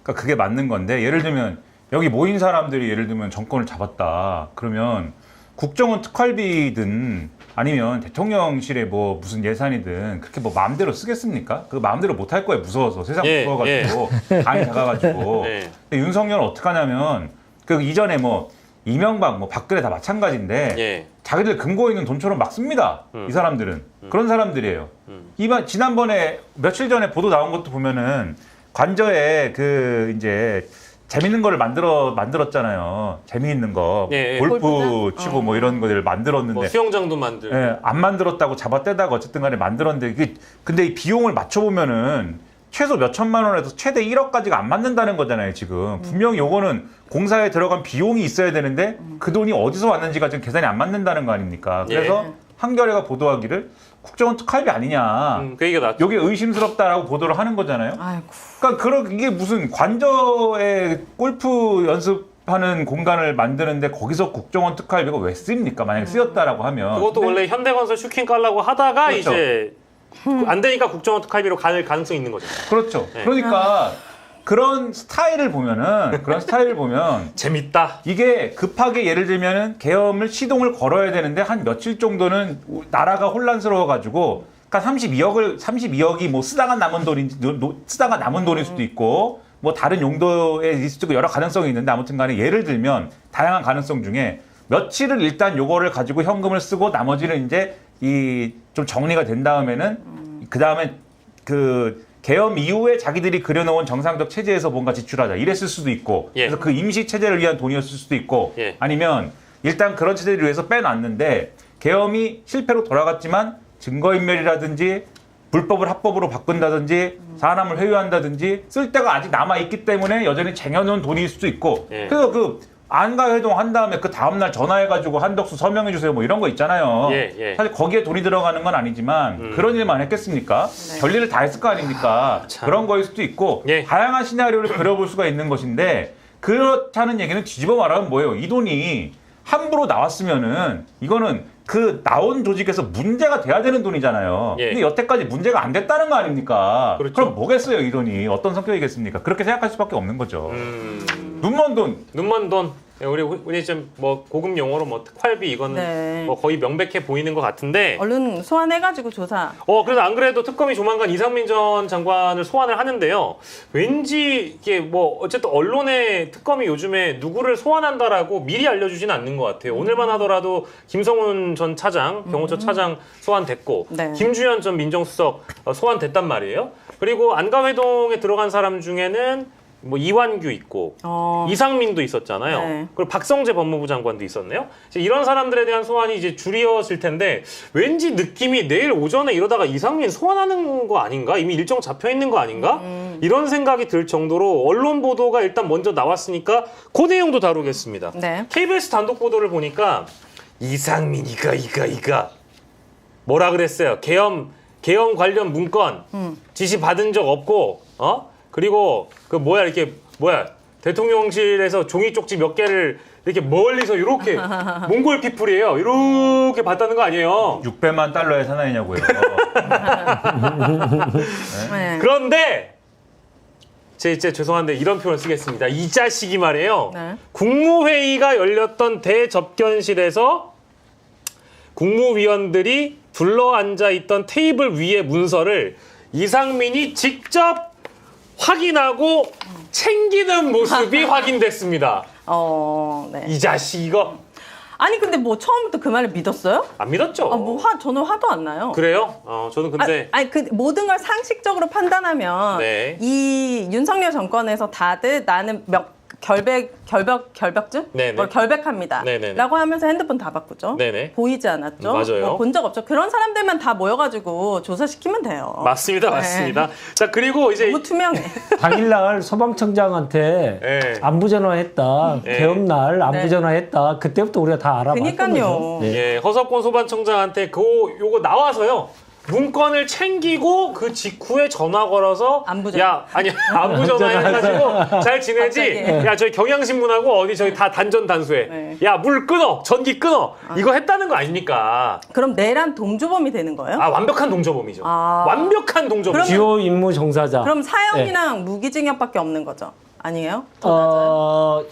그러니까 그게 맞는 건데 예를 들면 여기 모인 사람들이 예를 들면 정권을 잡았다 그러면 국정원 특활비든 아니면 대통령실에 뭐 무슨 예산이든 그렇게 뭐 마음대로 쓰겠습니까? 그 마음대로 못 할 거예요. 무서워서 세상 예, 무서워가지고 당이 작아가지고. 예. 근데 윤석열은 어떻게 하냐면 그 이전에 뭐 이명박 뭐 박근혜 다 마찬가지인데 예. 자기들 근거 있는 돈처럼 막 씁니다. 이 사람들은 그런 사람들이에요. 이번 지난번에 며칠 전에 보도 나온 것도 보면은 관저에 그 이제 재밌는 거를 만들었잖아요. 재미있는 거, 예, 예. 골프 골프장? 치고 뭐 이런 거를 만들었는데 뭐 수영장도 만들고 예, 안 만들었다고 잡아떼다가 어쨌든 간에 만들었는데 근데 이 비용을 맞춰보면은 최소 몇 천만 원에서 최대 1억까지가 안 맞는다는 거잖아요, 지금. 분명히 요거는 공사에 들어간 비용이 있어야 되는데 그 돈이 어디서 왔는지가 지금 계산이 안 맞는다는 거 아닙니까? 그래서 예. 한겨레가 보도하기를 국정원 특활비 아니냐. 그 얘기가 나왔죠. 요게 의심스럽다라고 보도를 하는 거잖아요. 아이고. 그러니까 이게 무슨 관저에 골프 연습하는 공간을 만드는데 거기서 국정원 특활비가 왜 쓰입니까? 만약에 쓰였다라고 하면. 그것도 원래 현대건설 슈킹 깔라고 하다가 그렇죠. 이제 안 되니까 국정원 특활비로 갈 가능성이 있는 거죠. 그렇죠. 네. 그러니까 그런 스타일을 보면 재밌다. 이게 급하게 예를 들면은 계엄을 시동을 걸어야 되는데 한 며칠 정도는 나라가 혼란스러워 가지고 그러니까 32억이 뭐 쓰다가 남은 돈일 수도 있고 뭐 다른 용도에 있을 수도 있고 여러 가능성이 있는데 아무튼 간에 예를 들면 다양한 가능성 중에 며칠을 일단 요거를 가지고 현금을 쓰고 나머지는 이제 이 좀 정리가 된 다음에는 그다음에 그 계엄 이후에 자기들이 그려놓은 정상적 체제에서 뭔가 지출하자 이랬을 수도 있고 예. 그래서 그 임시 체제를 위한 돈이었을 수도 있고 예. 아니면 일단 그런 체제를 위해서 빼놨는데 계엄이 실패로 돌아갔지만 증거인멸이라든지 불법을 합법으로 바꾼다든지 사람을 회유한다든지 쓸 데가 아직 남아있기 때문에 여전히 쟁여놓은 돈일 수도 있고 예. 그래서 그 안가 회동 한 다음에 그 다음날 전화해가지고 한덕수 서명해 주세요 뭐 이런 거 있잖아요. 예, 예. 사실 거기에 돈이 들어가는 건 아니지만 그런 일만 했겠습니까? 별일을 다 했을 거 아닙니까? 참. 그런 거일 수도 있고 예. 다양한 시나리오를 그려볼 수가 있는 것인데 그렇다는 얘기는 뒤집어 말하면 뭐예요? 이 돈이 함부로 나왔으면은 이거는 그 나온 조직에서 문제가 돼야 되는 돈이잖아요. 예. 근데 여태까지 문제가 안 됐다는 거 아닙니까? 그렇죠. 그럼 뭐겠어요, 이 돈이? 어떤 성격이겠습니까? 그렇게 생각할 수밖에 없는 거죠. 눈먼 돈. 눈먼 돈. 우리 좀 뭐 고급 용어로 뭐 특활비 이거는 네. 뭐 거의 명백해 보이는 것 같은데. 얼른 소환해가지고 조사. 그래서 안 그래도 특검이 조만간 이상민 전 장관을 소환을 하는데요. 왠지 이게 뭐 어쨌든 언론에 특검이 요즘에 누구를 소환한다라고 미리 알려주지는 않는 것 같아요. 오늘만 하더라도 김성훈 전 차장, 경호처 차장 소환됐고, 네. 김주현 전 민정수석 소환됐단 말이에요. 그리고 안가회동에 들어간 사람 중에는 뭐 이완규 있고 이상민도 있었잖아요. 네. 그리고 박성재 법무부 장관도 있었네요. 이제 이런 사람들에 대한 소환이 이제 줄이어질 텐데 왠지 느낌이 내일 오전에 이러다가 이상민 소환하는 거 아닌가? 이미 일정 잡혀 있는 거 아닌가? 이런 생각이 들 정도로 언론 보도가 일단 먼저 나왔으니까 그 내용도 다루겠습니다. 네. KBS 단독 보도를 보니까 이상민 이가 뭐라 그랬어요? 계엄 관련 문건 지시 받은 적 없고 그리고 대통령실에서 종이 쪽지 몇 개를 이렇게 멀리서 이렇게 몽골 피플이에요. 이렇게 봤다는 거 아니에요. 600만 달러의 사나이냐고요. 네. 그런데 진짜 죄송한데 이런 표현 쓰겠습니다. 이 자식이 말이에요. 네. 국무회의가 열렸던 대접견실에서 국무위원들이 둘러앉아 있던 테이블 위의 문서를 이상민이 직접 확인하고 챙기는 모습이 확인됐습니다. 네. 이 자식 이거 아니 근데 뭐 처음부터 그 말을 믿었어요? 안 믿었죠? 저는 화도 안 나요. 그래요? 저는 근데 그 모든 걸 상식적으로 판단하면 네. 이 윤석열 정권에서 다들 나는 결벽증? 네네. 뭘 결백합니다. 네네네. 라고 하면서 핸드폰 다 바꾸죠. 네네. 보이지 않았죠. 맞아요. 본 적 없죠. 그런 사람들만 다 모여가지고 조사시키면 돼요. 맞습니다. 네. 맞습니다. 자, 그리고 이제 너무 투명해. 당일날 소방청장한테 네. 안부 전화했다. 네. 계엄날 안부 네. 전화했다. 그때부터 우리가 다 알아봤던 그니까요. 거죠. 네. 예, 허석권 소방청장한테 요거 나와서요. 문건을 챙기고 그 직후에 전화 걸어서 안부 전화. 안부 전화해가지고 잘 지내지? 갑자기. 야 저희 경향신문하고 어디 저기 다 단전 단수해. 네. 야 물 끊어, 전기 끊어. 이거 했다는 거 아닙니까? 그럼 내란 동조범이 되는 거예요? 완벽한 동조범이죠. 완벽한 동조범. 주요 임무 종사자. 그럼 사형이랑 무기징역밖에 없는 거죠? 아니에요?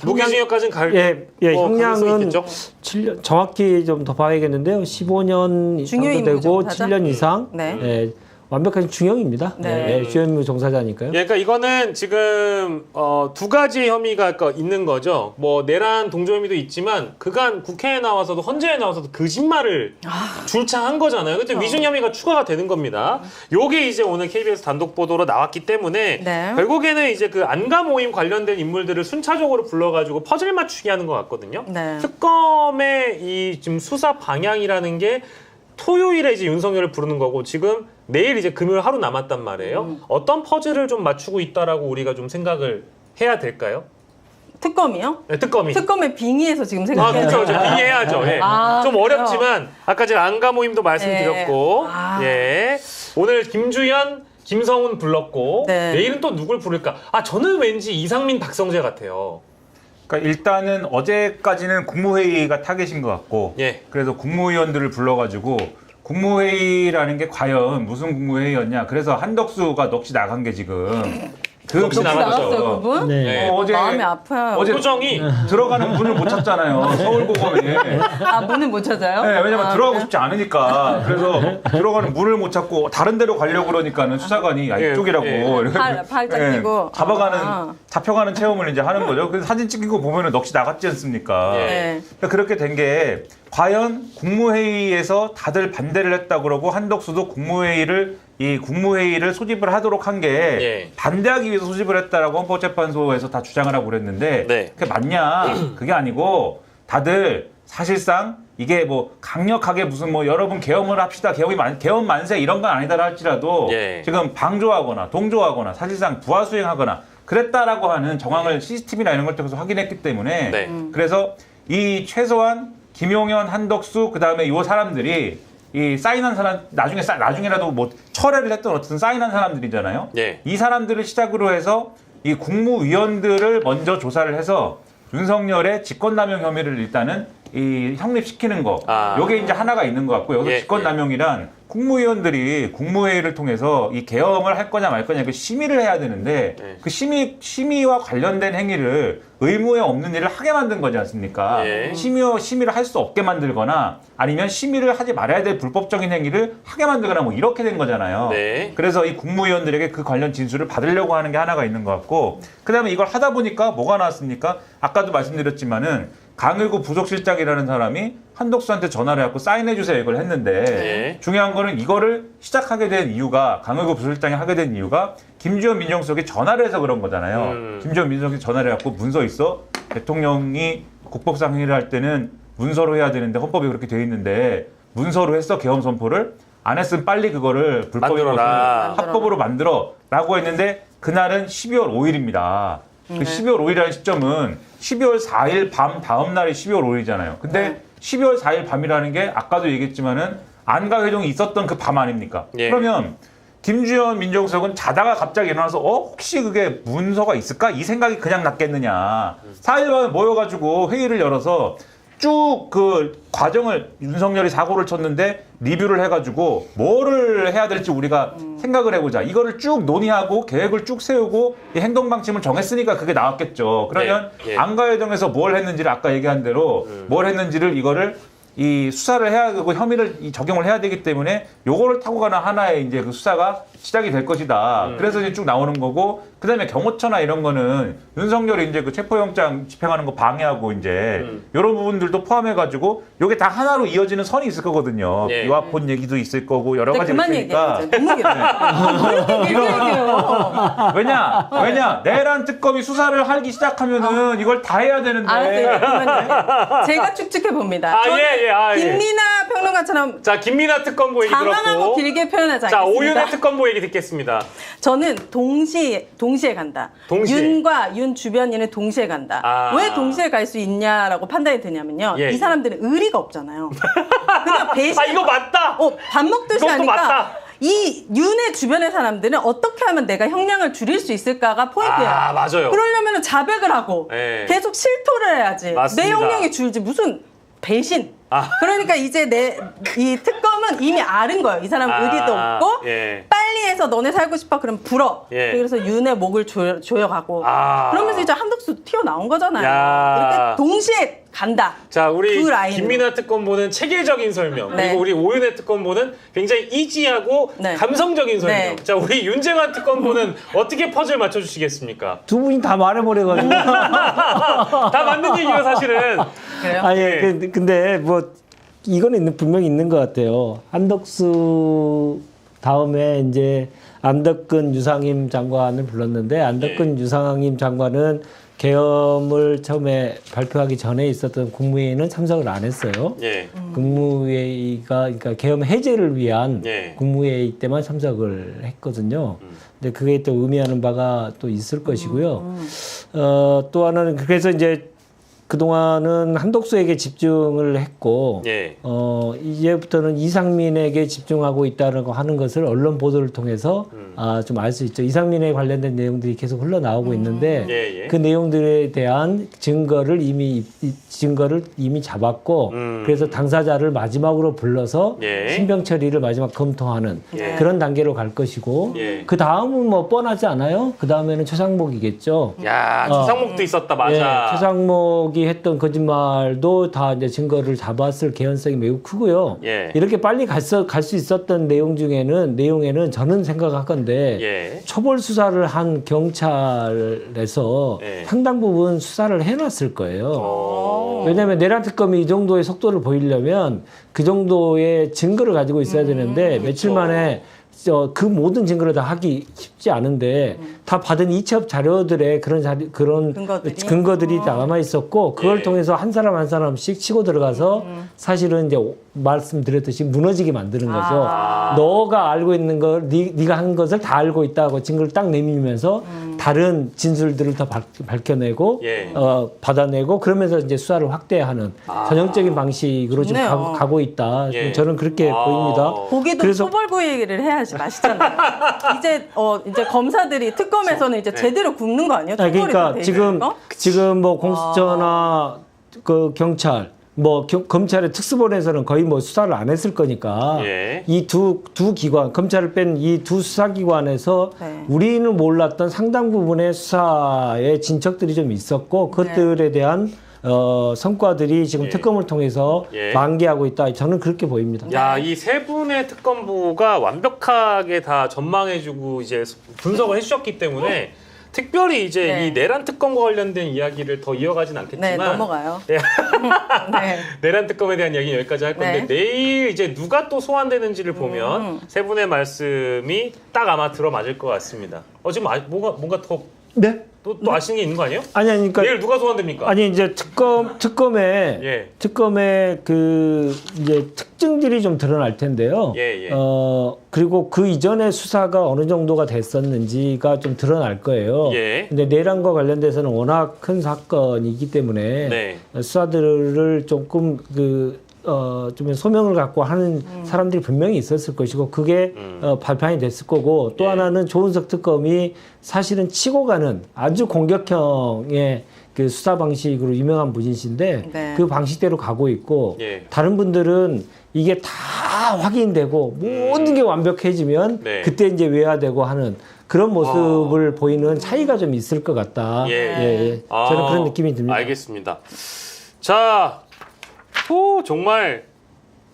무기징역까지는 갈. 형량은 가능성이 있겠죠? 7년 정확히 좀 더 봐야겠는데요. 15년 중요 이상도 임무 되고 종사자? 7년 이상. 네. 완벽한 중형입니다. 네. 주요 임무 종사자니까요. 그러니까 이거는 지금 두 가지 혐의가 있는 거죠. 뭐 내란 동조 혐의도 있지만 그간 국회에 나와서도 헌재에 나와서도 거짓말을 줄창한 거잖아요. 그때 위증 혐의가 추가가 되는 겁니다. 요게 이제 오늘 KBS 단독 보도로 나왔기 때문에 네. 결국에는 이제 그 안가 모임 관련된 인물들을 순차적으로 불러가지고 퍼즐 맞추기 하는 것 같거든요. 네. 특검의 이 지금 수사 방향이라는 게 토요일에 이제 윤석열을 부르는 거고 지금 내일 이제 금요일 하루 남았단 말이에요. 어떤 퍼즐을 좀 맞추고 있다라고 우리가 좀 생각을 해야 될까요? 특검이요? 네, 특검이. 특검의 빙의에서 지금 생각해요. 그렇죠. 이해해야죠. 예. 좀 그래요? 어렵지만 아까 제가 안가 모임도 말씀드렸고, 네. 예. 오늘 김주현, 김성훈 불렀고 네. 내일은 또 누굴 부를까? 저는 왠지 이상민, 박성재 같아요. 그러니까 일단은 어제까지는 국무회의가 타겟인 것 같고, 예. 그래서 국무위원들을 불러가지고 국무회의라는 게 과연 무슨 국무회의였냐. 그래서 한덕수가 넋이 나간 게 지금 넋이 나갔죠. 나갔어요, 그분? 네. 어제 마음이 아파요. 어제 표정이 들어가는 문을 못 찾잖아요. 서울고검에. 문을 못 찾아요? 네, 왜냐면 들어가고 그래요? 싶지 않으니까. 그래서 들어가는 문을 못 찾고 다른 데로 가려고 그러니까는 수사관이 예, 이쪽이라고. 예. 이렇게 팔 잡히고. 잡혀가는 체험을 이제 하는 거죠. 그래서 사진 찍히고 보면은 넋이 나갔지 않습니까? 예. 네. 그러니까 그렇게 된 게 과연 국무회의에서 다들 반대를 했다 그러고 한덕수도 국무회의를 소집을 하도록 한 게 예. 반대하기 위해서 소집을 했다라고 헌법재판소에서 다 주장을 하고 그랬는데 네. 그게 맞냐? 그게 아니고 다들 사실상 이게 뭐 강력하게 무슨 뭐 여러분 계엄을 합시다 계엄 만세 이런 건 아니다라 할지라도 예. 지금 방조하거나 동조하거나 사실상 부하 수행하거나 그랬다라고 하는 정황을 CCTV나 이런 걸 통해서 확인했기 때문에 네. 그래서 이 최소한 김용현, 한덕수 그다음에 요 사람들이 이 사인한 사람 나중에라도 뭐 철회를 했던 어쨌든 사인한 사람들이잖아요. 예. 이 사람들을 시작으로 해서 이 국무위원들을 먼저 조사를 해서 윤석열의 직권남용 혐의를 일단은 이 형립시키는 거, 아. 요게 이제 하나가 있는 것 같고 여기서 예, 직권남용이란 국무위원들이 국무회의를 통해서 이 계엄을 할 거냐 말 거냐 그 심의를 해야 되는데 예. 그 심의와 관련된 행위를 의무에 없는 일을 하게 만든 거지 않습니까? 예. 심의를 할 수 없게 만들거나 아니면 심의를 하지 말아야 될 불법적인 행위를 하게 만들거나 뭐 이렇게 된 거잖아요. 네. 그래서 이 국무위원들에게 그 관련 진술을 받으려고 하는 게 하나가 있는 것 같고 그다음에 이걸 하다 보니까 뭐가 나왔습니까? 아까도 말씀드렸지만은 강의구 부속실장이라는 사람이 한덕수한테 전화를 해갖고 사인해주세요 이걸 했는데 네. 중요한 거는 이거를 시작하게 된 이유가 강의구 부속실장이 하게 된 이유가 김주현 민정수석이 전화를 해서 그런 거잖아요. 김주현 민정수석이 전화를 해갖고 문서 있어? 대통령이 국법상 행위를 할 때는 문서로 해야 되는데 헌법에 그렇게 돼 있는데 문서로 했어 계엄 선포를? 안 했으면 빨리 그거를 불법인 것을 만들어라. 합법으로 만들어 라고 했는데 그날은 12월 5일입니다. 그 12월 5일이라는 시점은 12월 4일 밤 다음 날이 12월 5일이잖아요. 근데 12월 4일 밤이라는 게 아까도 얘기했지만은 안가 회동이 있었던 그 밤 아닙니까? 예. 그러면 김주현 민정수석은 자다가 갑자기 일어나서 혹시 그게 문서가 있을까? 이 생각이 그냥 났겠느냐. 4일 밤에 모여가지고 회의를 열어서 쭉 그 과정을 윤석열이 사고를 쳤는데 리뷰를 해가지고 뭐를 해야 될지 우리가 생각을 해보자. 이거를 쭉 논의하고 계획을 쭉 세우고 이 행동 방침을 정했으니까 그게 나왔겠죠. 그러면 네, 예. 안가회동에서 뭘 했는지를 아까 얘기한 대로 뭘 했는지를 이거를 이 수사를 해야 되고 혐의를 적용을 해야 되기 때문에 요거를 타고 가는 하나의 이제 그 수사가 시작이 될 것이다. 그래서 이제 쭉 나오는 거고 그다음에 경호처나 이런 거는 윤석열이 이제 그 체포영장 집행하는 거 방해하고 이제 이런 부분들도 포함해가지고 요게 다 하나로 이어지는 선이 있을 거거든요. 예. 유아폰 얘기도 있을 거고 여러 가지 그만 있으니까. 얘기해. 너무 얘기해요. 왜냐 내란 특검이 수사를 하기 시작하면은 이걸 다 해야 되는데. 알았어요. 그만요. 제가 추측해 봅니다. 아, 저는 예, 예, 아, 예. 김민아 평론가처럼 자, 김민아 특검보 얘기 장황하고 들었고. 길게 표현하지 자, 않겠습니다. 오윤혜 특검보 얘기 듣겠습니다. 저는 동시에 간다. 동시에. 윤과 윤 주변인은 동시에 간다. 아. 왜 동시에 갈 수 있냐라고 판단이 되냐면요. 예. 이 사람들은 의리가 없잖아요. 그냥 배신. 아, 이거 맞다. 밥 먹듯이 이것도 하니까 맞다. 이 윤의 주변의 사람들은 어떻게 하면 내가 형량을 줄일 수 있을까가 포인트예요. 아, 맞아요. 그러려면 자백을 하고 예. 계속 실토를 해야지. 맞습니다. 내 형량이 줄지 무슨 배신. 아. 그러니까 이제 이 특검은 이미 앓은 거예요. 이 사람 아, 의리도 없고 예. 빨리 해서 너네 살고 싶어 그럼 불어. 예. 그래서 윤의 목을 조여가고 아. 그러면서 이제 한덕수 튀어나온 거잖아요. 야. 이렇게 동시에 간다. 자, 우리 그 라인으로. 김민아 특검보는 체계적인 설명, 네. 그리고 우리 오윤혜 특검보는 굉장히 이지하고 네. 감성적인 설명. 네. 자, 우리 윤재관 특검보는 어떻게 퍼즐 맞춰주시겠습니까? 두 분이 다 말해버려가지고. 다 맞는 얘기예요, 사실은. 그래요? 아니, 예. 근데 뭐, 이거는 분명히 있는 것 같아요. 한덕수 다음에 이제 안덕근 유상임 장관을 불렀는데, 안덕근 유상임 장관은 계엄을 처음에 발표하기 전에 있었던 국무회의는 참석을 안 했어요. 예. 국무회의가, 그러니까 계엄 해제를 위한 예. 국무회의 때만 참석을 했거든요. 근데 그게 또 의미하는 바가 또 있을 것이고요. 또 하나는 그래서 이제 그동안은 한덕수에게 집중을 했고, 예. 이제부터는 이상민에게 집중하고 있다고 하는 것을 언론 보도를 통해서 좀 알 수 있죠. 이상민에 관련된 내용들이 계속 흘러나오고 있는데, 예, 예. 그 내용들에 대한 증거를 이미 잡았고, 그래서 당사자를 마지막으로 불러서 예. 신병 처리를 마지막 검토하는 예. 그런 단계로 갈 것이고, 예. 그 다음은 뭐 뻔하지 않아요? 그 다음에는 최상목이겠죠. 야, 최상목도 있었다, 맞아. 예, 최상목이 했던 거짓말도 다 이제 증거를 잡았을 개연성이 매우 크고요. 예. 이렇게 빨리 갈 수 있었던 내용에는 저는 생각하건데 예. 초벌 수사를 한 경찰에서 예. 상당 부분 수사를 해놨을 거예요. 어. 왜냐하면 내란 특검이 이 정도의 속도를 보이려면 그 정도의 증거를 가지고 있어야 되는데 며칠 만에 그 모든 증거를 다 하기 쉽지 않은데 다 받은 이첩 자료들에 그런 근거들이 남아 있었고 그걸 예. 통해서 한 사람 한 사람씩 치고 들어가서 사실은 이제 말씀드렸듯이 무너지게 만드는 거죠. 너가 알고 있는 걸 네가 한 것을 다 알고 있다고 증거를 딱 내밀면서 다른 진술들을 더 밝혀내고 예. 받아내고 그러면서 이제 수사를 확대하는 전형적인 방식으로 지금 좋네요. 가고 있다. 예. 저는 그렇게 보입니다. 고기도 그래서- 소벌구 얘기를 해야지 맛있잖아요. 이제 검사들이 특검에서는 이제 제대로 굽는 거 아니에요? 아니, 그러니까 초벌이 돼 있는 거? 지금 뭐 공수처나 그 경찰 검찰의 특수본에서는 거의 뭐 수사를 안 했을 거니까 예. 이 두 기관, 검찰을 뺀 이 두 수사기관에서 네. 우리는 몰랐던 상당 부분의 수사의 진척들이 좀 있었고 그것들에 대한 성과들이 지금 예. 특검을 통해서 예. 만개하고 있다. 저는 그렇게 보입니다. 야, 이 세 분의 특검부가 완벽하게 다 전망해주고 이제 분석을 해주셨기 때문에 특별히 이제 네. 이 내란 특검과 관련된 이야기를 더 이어가진 네, 않겠지만 넘어가요. 네. 네. 내란 특검에 대한 이야기 는 여기까지 할 건데 네. 내일 이제 누가 또 소환되는지를 보면 세 분의 말씀이 딱 아마 들어맞을 것 같습니다. 지금 뭔가 더 네? 또 아시는 게 있는 거 아니에요? 아니 그러니까 내일 누가 소환됩니까? 아니 이제 특검에 예. 그 이제 특징들이 좀 드러날 텐데요. 예, 예. 그리고 그 이전에 수사가 어느 정도가 됐었는지가 좀 드러날 거예요. 예. 근데 내란과 관련돼서는 워낙 큰 사건이기 때문에 네. 수사들을 조금 좀 소명을 갖고 하는 사람들이 분명히 있었을 것이고 그게 발판이 됐을 거고 또 예. 하나는 조은석 특검이 사실은 치고 가는 아주 공격형의 그 수사 방식으로 유명한 분이신데 네. 그 방식대로 가고 있고 예. 다른 분들은 이게 다 확인되고 모든 게 완벽해지면 네. 그때 이제 외화되고 하는 그런 모습을 보이는 차이가 좀 있을 것 같다. 예. 저는 그런 느낌이 듭니다. 알겠습니다. 자, 또 정말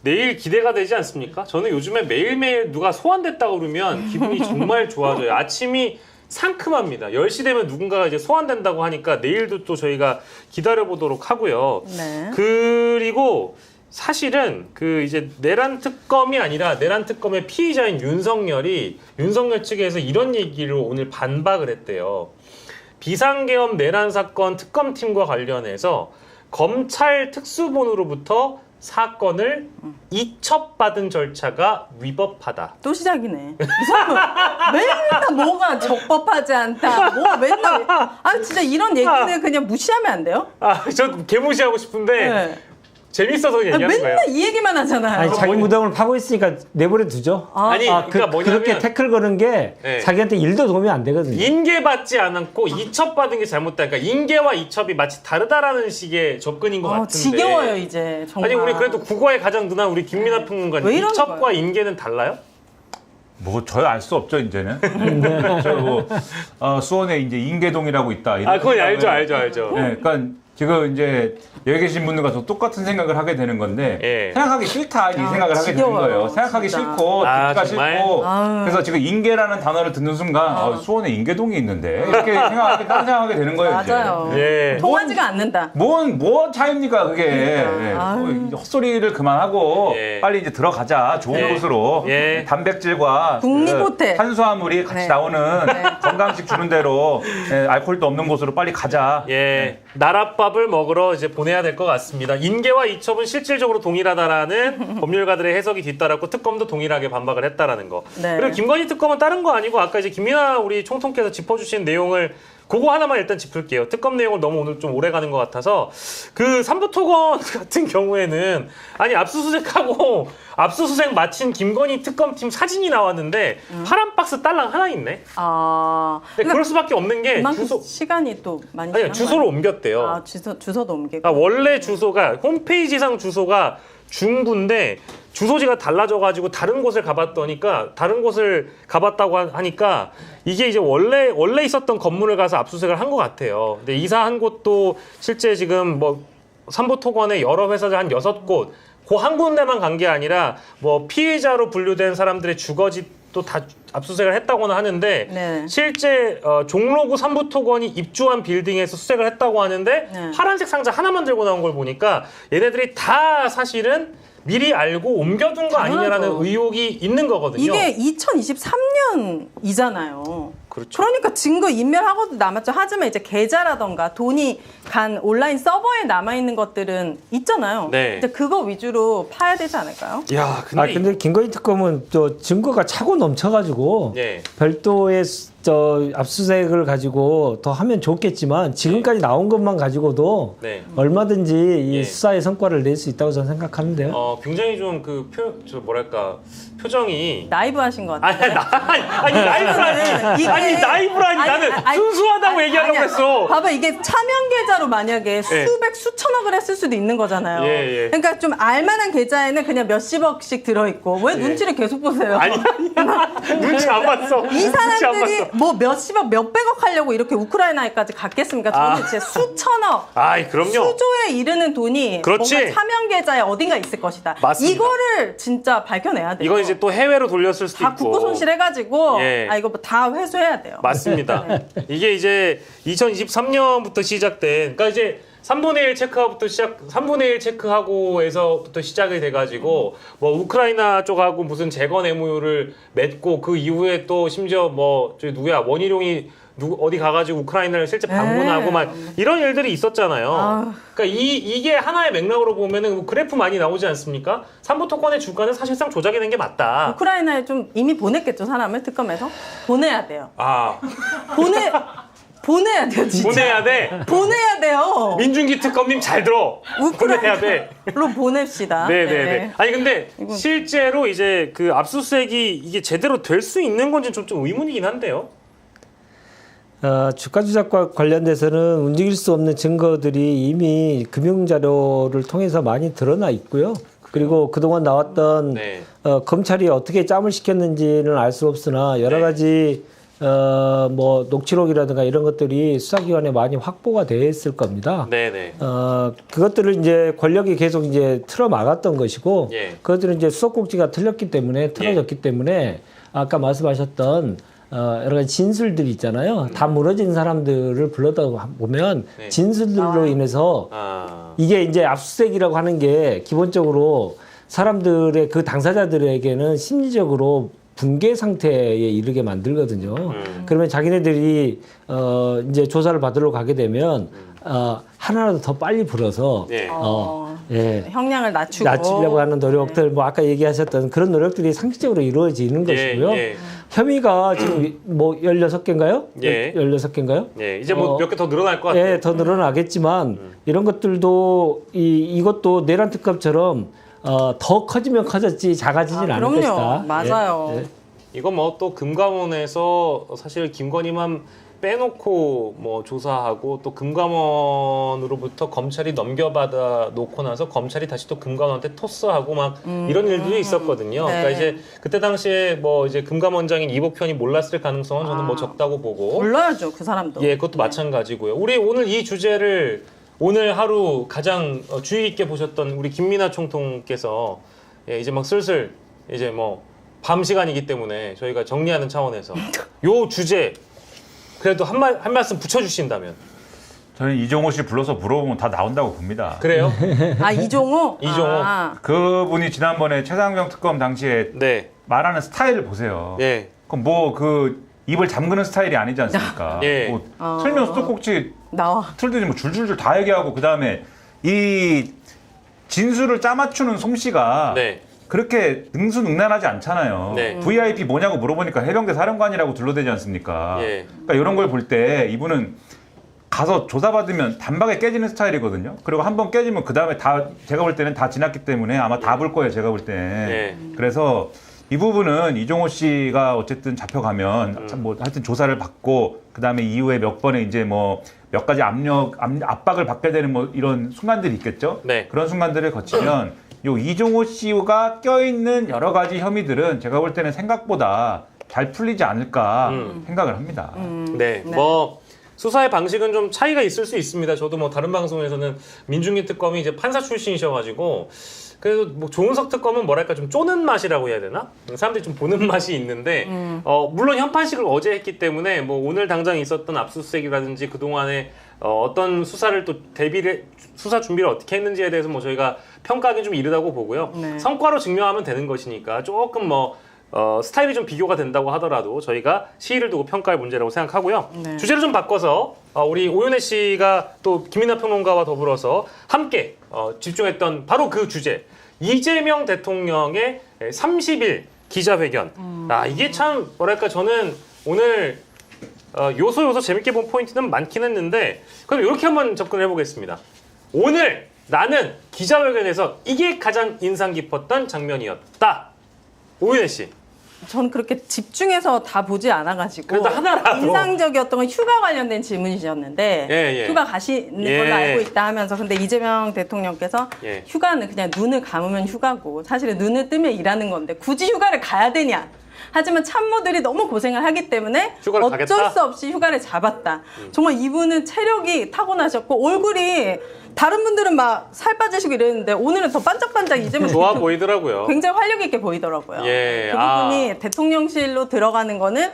내일 기대가 되지 않습니까? 저는 요즘에 매일매일 누가 소환됐다고 그러면 기분이 정말 좋아져요. 아침이 상큼합니다. 10시 되면 누군가가 이제 소환된다고 하니까 내일도 또 저희가 기다려보도록 하고요. 네. 그리고 사실은 그 이제 내란 특검이 아니라 내란 특검의 피의자인 윤석열 측에서 이런 얘기를 오늘 반박을 했대요. 비상계엄 내란 사건 특검팀과 관련해서 검찰 특수본으로부터 사건을 이첩받은 절차가 위법하다. 또 시작이네. 이 사람은 맨날 뭐가 적법하지 않다. 뭐 맨날 진짜 이런 얘기는 그냥 무시하면 안 돼요? 저 개무시하고 싶은데 네. 재밌어서 얘기하는 거예요. 맨날 이 얘기만 하잖아요. 아니 자기 무덤을 파고 있으니까 내버려 두죠. 아니, 그러니까 뭐냐면 그렇게 태클 거는 게 네. 자기한테 일도 도움이 안 되거든요. 인계받지 않았고 이첩받은 게 잘못다. 그러니까 인계와 이첩이 마치 다르다라는 식의 접근인 것 같은데. 지겨워요 이제 정말. 아니 우리 그래도 국어에 가장 누난 우리 김민하 평론가님 왜 이러는 이첩과 거예요? 인계는 달라요? 뭐 저야 알 수 없죠 이제는. 저 수원에 이제 인계동이라고 있다. 이런 그건 생각을- 알죠. 네, 그러니까 지금 이제 여기 계신 분들과 저 똑같은 생각을 하게 되는 건데 예. 생각하기 싫다 이 생각을 하게 되는 지겨워요, 거예요. 생각하기 진짜. 싫고 듣기가 정말? 싫고 그래서 지금 인계라는 단어를 듣는 순간 수원에 인계동이 있는데 이렇게 생각하게 되는 거예요. 맞아요. 예. 통하지가 않는다. 뭔 차입니까 그게. 예. 이제 헛소리를 그만하고 예. 빨리 이제 들어가자 좋은 예. 곳으로 예. 단백질과 국립호텔. 탄수화물이 같이 네. 나오는 건강식 주는 대로 알코올도 없는 곳으로 빨리 가자. 예, 나랏밥을 먹으러 이제 보내야 될 것 같습니다. 인계와 이첩은 실질적으로 동일하다라는 법률가들의 해석이 뒤따랐고 특검도 동일하게 반박을 했다라는 거. 네. 그리고 김건희 특검은 다른 거 아니고 아까 이제 김민하 우리 총통께서 짚어주신 내용을 그거 하나만 일단 짚을게요. 특검 내용을 너무 오늘 좀 오래 가는 것 같아서 그 삼부토건 같은 경우에는 아니 압수수색 마친 김건희 특검팀 사진이 나왔는데 파란 박스 딸랑 하나 있네. 근데 그럴 수밖에 없는 게 그만큼 주소 시간이 또 많이 아니요 지난 주소를 거예요? 옮겼대요. 주소도 옮기고. 그러니까 원래 주소가 홈페이지상 주소가 중구인데 주소지가 달라져가지고 다른 곳을 가봤다고 하니까 이게 이제 원래 있었던 건물을 가서 압수수색을 한 것 같아요. 근데 이사한 곳도 실제 지금 뭐 삼부토건의 여러 회사들 한 6곳 그 한 군데만 간 게 아니라 뭐 피해자로 분류된 사람들의 주거지도 다 압수수색을 했다고는 하는데 네. 실제 종로구 삼부토건이 입주한 빌딩에서 수색을 했다고 하는데 네. 파란색 상자 하나만 들고 나온 걸 보니까 얘네들이 다 사실은 미리 알고 옮겨둔 거 아니냐라는 당연하죠. 의혹이 있는 거거든요. 이게 2023년이잖아요. 그렇죠. 그러니까 증거 인멸하고도 남았죠. 하지만 이제 계좌라던가 돈이 간 온라인 서버에 남아있는 것들은 있잖아요. 네. 이제 그거 위주로 파야 되지 않을까요? 야, 근데 김건희 특검은 또 증거가 차고 넘쳐가지고 네. 별도의 저 압수수색을 가지고 더 하면 좋겠지만 지금까지 나온 것만 가지고도 네. 얼마든지 이 예. 수사의 성과를 낼 수 있다고 저는 생각하는데요. 굉장히 좀 그 저 뭐랄까 표정이 나이브하신 것 같아요. 아니 나이브라니 아니 나이브라니 나는 순수하다고 얘기하려고 했어. 봐봐, 이게 차명 계좌로 만약에 수백 수천억을 했을 수도 있는 거잖아요. 예. 그러니까 좀 알만한 계좌에는 그냥 몇십억씩 들어있고 왜 눈치를 계속 보세요? 아니 눈치 안 봤어. 이 사람들이 뭐 몇십억 몇백억 하려고 이렇게 우크라이나에까지 갔겠습니까? 저는 진짜 수천억 아이 그럼요. 수조에 이르는 돈이 그렇지. 뭔가 차명 계좌에 어딘가 있을 것이다. 맞습니다. 이거를 진짜 밝혀내야 돼요. 이건 이제 또 해외로 돌렸을 수도 다 있고. 국고 손실해가지고 예. 이거 뭐 다 회수해야 돼요. 맞습니다. 이게 이제 2023년부터 시작된, 그러니까 이제 3분의 1 체크하고부터 3분의 1 체크하고에서부터 시작이 돼가지고 뭐 우크라이나 쪽하고 무슨 재건 MOU를 맺고 그 이후에 또 심지어 뭐 저기 누구야 원희룡이 어디 가가지고 우크라이나를 실제 방문하고 막 이런 일들이 있었잖아요. 그러니까 이게 하나의 맥락으로 보면은 그래프 많이 나오지 않습니까? 삼부토건의 주가는 사실상 조작이 된 게 맞다. 우크라이나에 좀 이미 보냈겠죠, 사람을 특검에서? 보내야 돼요. 보내야 돼요, 진짜. 보내야 돼. 보내야 돼요. 민중기 특검님 잘 들어. 보내야 돼. 로 보냅시다. 네네네. 아니 근데 실제로 이제 그 압수수색이 이게 제대로 될 수 있는 건지 좀 의문이긴 한데요. 주가 조작과 관련돼서는 움직일 수 없는 증거들이 이미 금융 자료를 통해서 많이 드러나 있고요. 그리고 그동안 나왔던 네. 검찰이 어떻게 짬을 시켰는지는 알 수 없으나 여러 가지 뭐 녹취록이라든가 이런 것들이 수사기관에 많이 확보가 돼 있을 겁니다. 네네. 그것들을 이제 권력이 계속 이제 틀어 막았던 것이고, 예. 그것들은 이제 수석꼭지가 틀렸기 때문에 틀어졌기 때문에 아까 말씀하셨던 여러 가지 진술들이 있잖아요. 다 무너진 사람들을 불러다 보면 네. 진술들로 인해서 이게 이제 압수수색이라고 하는 게 기본적으로 사람들의 그 당사자들에게는 심리적으로 붕괴 상태에 이르게 만들거든요. 그러면 자기네들이 이제 조사를 받으러 가게 되면 하나라도 더 빨리 불어서 예. 예. 형량을 낮추고 낮추려고 하는 노력들, 뭐 아까 얘기하셨던 그런 노력들이 상식적으로 이루어지는 것이고요. 예. 혐의가 지금 뭐 16개인가요? 예. 16개인가요? 예. 이제 뭐 몇 개 더 늘어날 것 같아요. 예, 더 늘어나겠지만 이런 것들도 이것도 내란 특검처럼 더 커지면 커졌지 작아지진 않을 그럼요. 것이다. 맞아요. 예. 이건 뭐 또 금감원에서 사실 김건희만 빼놓고 뭐 조사하고 또 금감원으로부터 검찰이 넘겨받아 놓고 나서 검찰이 다시 또 금감원한테 토스하고 막 이런 일들이 있었거든요. 네. 그러니까 이제 그때 당시에 뭐 이제 금감원장인 이복현이 몰랐을 가능성은 저는 뭐 적다고 보고. 몰라야죠, 그 사람도. 예, 그것도 마찬가지고요. 우리 오늘 이 주제를 오늘 하루 가장 주의 있게 보셨던 우리 김민하 총통께서 예, 이제 막 슬슬 이제 뭐 밤 시간이기 때문에 저희가 정리하는 차원에서 요 주제 그래도 한 말씀 붙여주신다면. 저는 이종호 씨 불러서 물어보면 다 나온다고 봅니다. 그래요? 이종호? 이종호. 그분이 지난번에 최상병 특검 당시에 네. 말하는 스타일을 보세요. 예. 그럼 뭐 그 입을 잠그는 스타일이 아니지 않습니까? 예. 뭐 틀면 수도꼭지 나와. 틀더니 뭐 줄줄줄 다 얘기하고 그다음에 이 진술을 짜맞추는 솜씨가 네. 그렇게 능수능란하지 않잖아요. 네. VIP 뭐냐고 물어보니까 해병대 사령관이라고 둘러대지 않습니까? 예. 그러니까 이런 걸 볼 때 이분은 가서 조사받으면 단박에 깨지는 스타일이거든요. 그리고 한번 깨지면 그 다음에 다 제가 볼 때는 다 지났기 때문에 아마 다 볼 거예요. 제가 볼 때. 예. 그래서 이 부분은 이종호 씨가 어쨌든 잡혀가면 참 뭐 하여튼 조사를 받고 그 다음에 이후에 몇 번에 이제 뭐 몇 가지 압박을 받게 되는 뭐 이런 순간들이 있겠죠. 네. 그런 순간들을 거치면 요 이종호 씨가 껴있는 여러 가지 혐의들은 제가 볼 때는 생각보다 잘 풀리지 않을까 생각을 합니다. 네. 뭐 수사의 방식은 좀 차이가 있을 수 있습니다. 저도 뭐 다른 방송에서는 민중기 특검이 이제 판사 출신이셔가지고 그래도 뭐 조은석 특검은 뭐랄까 좀 쪼는 맛이라고 해야 되나? 사람들이 좀 보는 맛이 있는데 물론 현판식을 어제 했기 때문에 뭐 오늘 당장 있었던 압수수색이라든지 그동안에 어떤 수사를 또 수사 준비를 어떻게 했는지에 대해서 뭐 저희가 평가하기 좀 이르다고 보고요. 네. 성과로 증명하면 되는 것이니까 조금 뭐 스타일이 좀 비교가 된다고 하더라도 저희가 시의를 두고 평가할 문제라고 생각하고요. 네. 주제를 좀 바꿔서 우리 오윤혜 씨가 또 김민하 평론가와 더불어서 함께 집중했던 바로 그 주제, 이재명 대통령의 30일 기자회견. 이게 참 뭐랄까 저는 오늘 요소 재밌게 본 포인트는 많긴 했는데 그럼 이렇게 한번 접근해 보겠습니다. 오늘 나는 기자회견에서 이게 가장 인상 깊었던 장면이었다. 오윤혜 씨. 저는 그렇게 집중해서 다 보지 않아가지고 그래도 하나라도. 인상적이었던 건 휴가 관련된 질문이셨는데 예. 휴가 가시는 예. 걸로 알고 있다 하면서 근데 이재명 대통령께서 예. 휴가는 그냥 눈을 감으면 휴가고 사실은 눈을 뜨면 일하는 건데 굳이 휴가를 가야 되냐. 하지만 참모들이 너무 고생을 하기 때문에 휴가를 어쩔 가겠다? 수 없이 휴가를 잡았다. 정말 이분은 체력이 타고나셨고 얼굴이 다른 분들은 막 살 빠지시고 이랬는데 오늘은 더 반짝반짝 이재명 좋아 대통령 보이더라고요. 굉장히 활력 있게 보이더라고요. 예, 그 부분이 대통령실로 들어가는 거는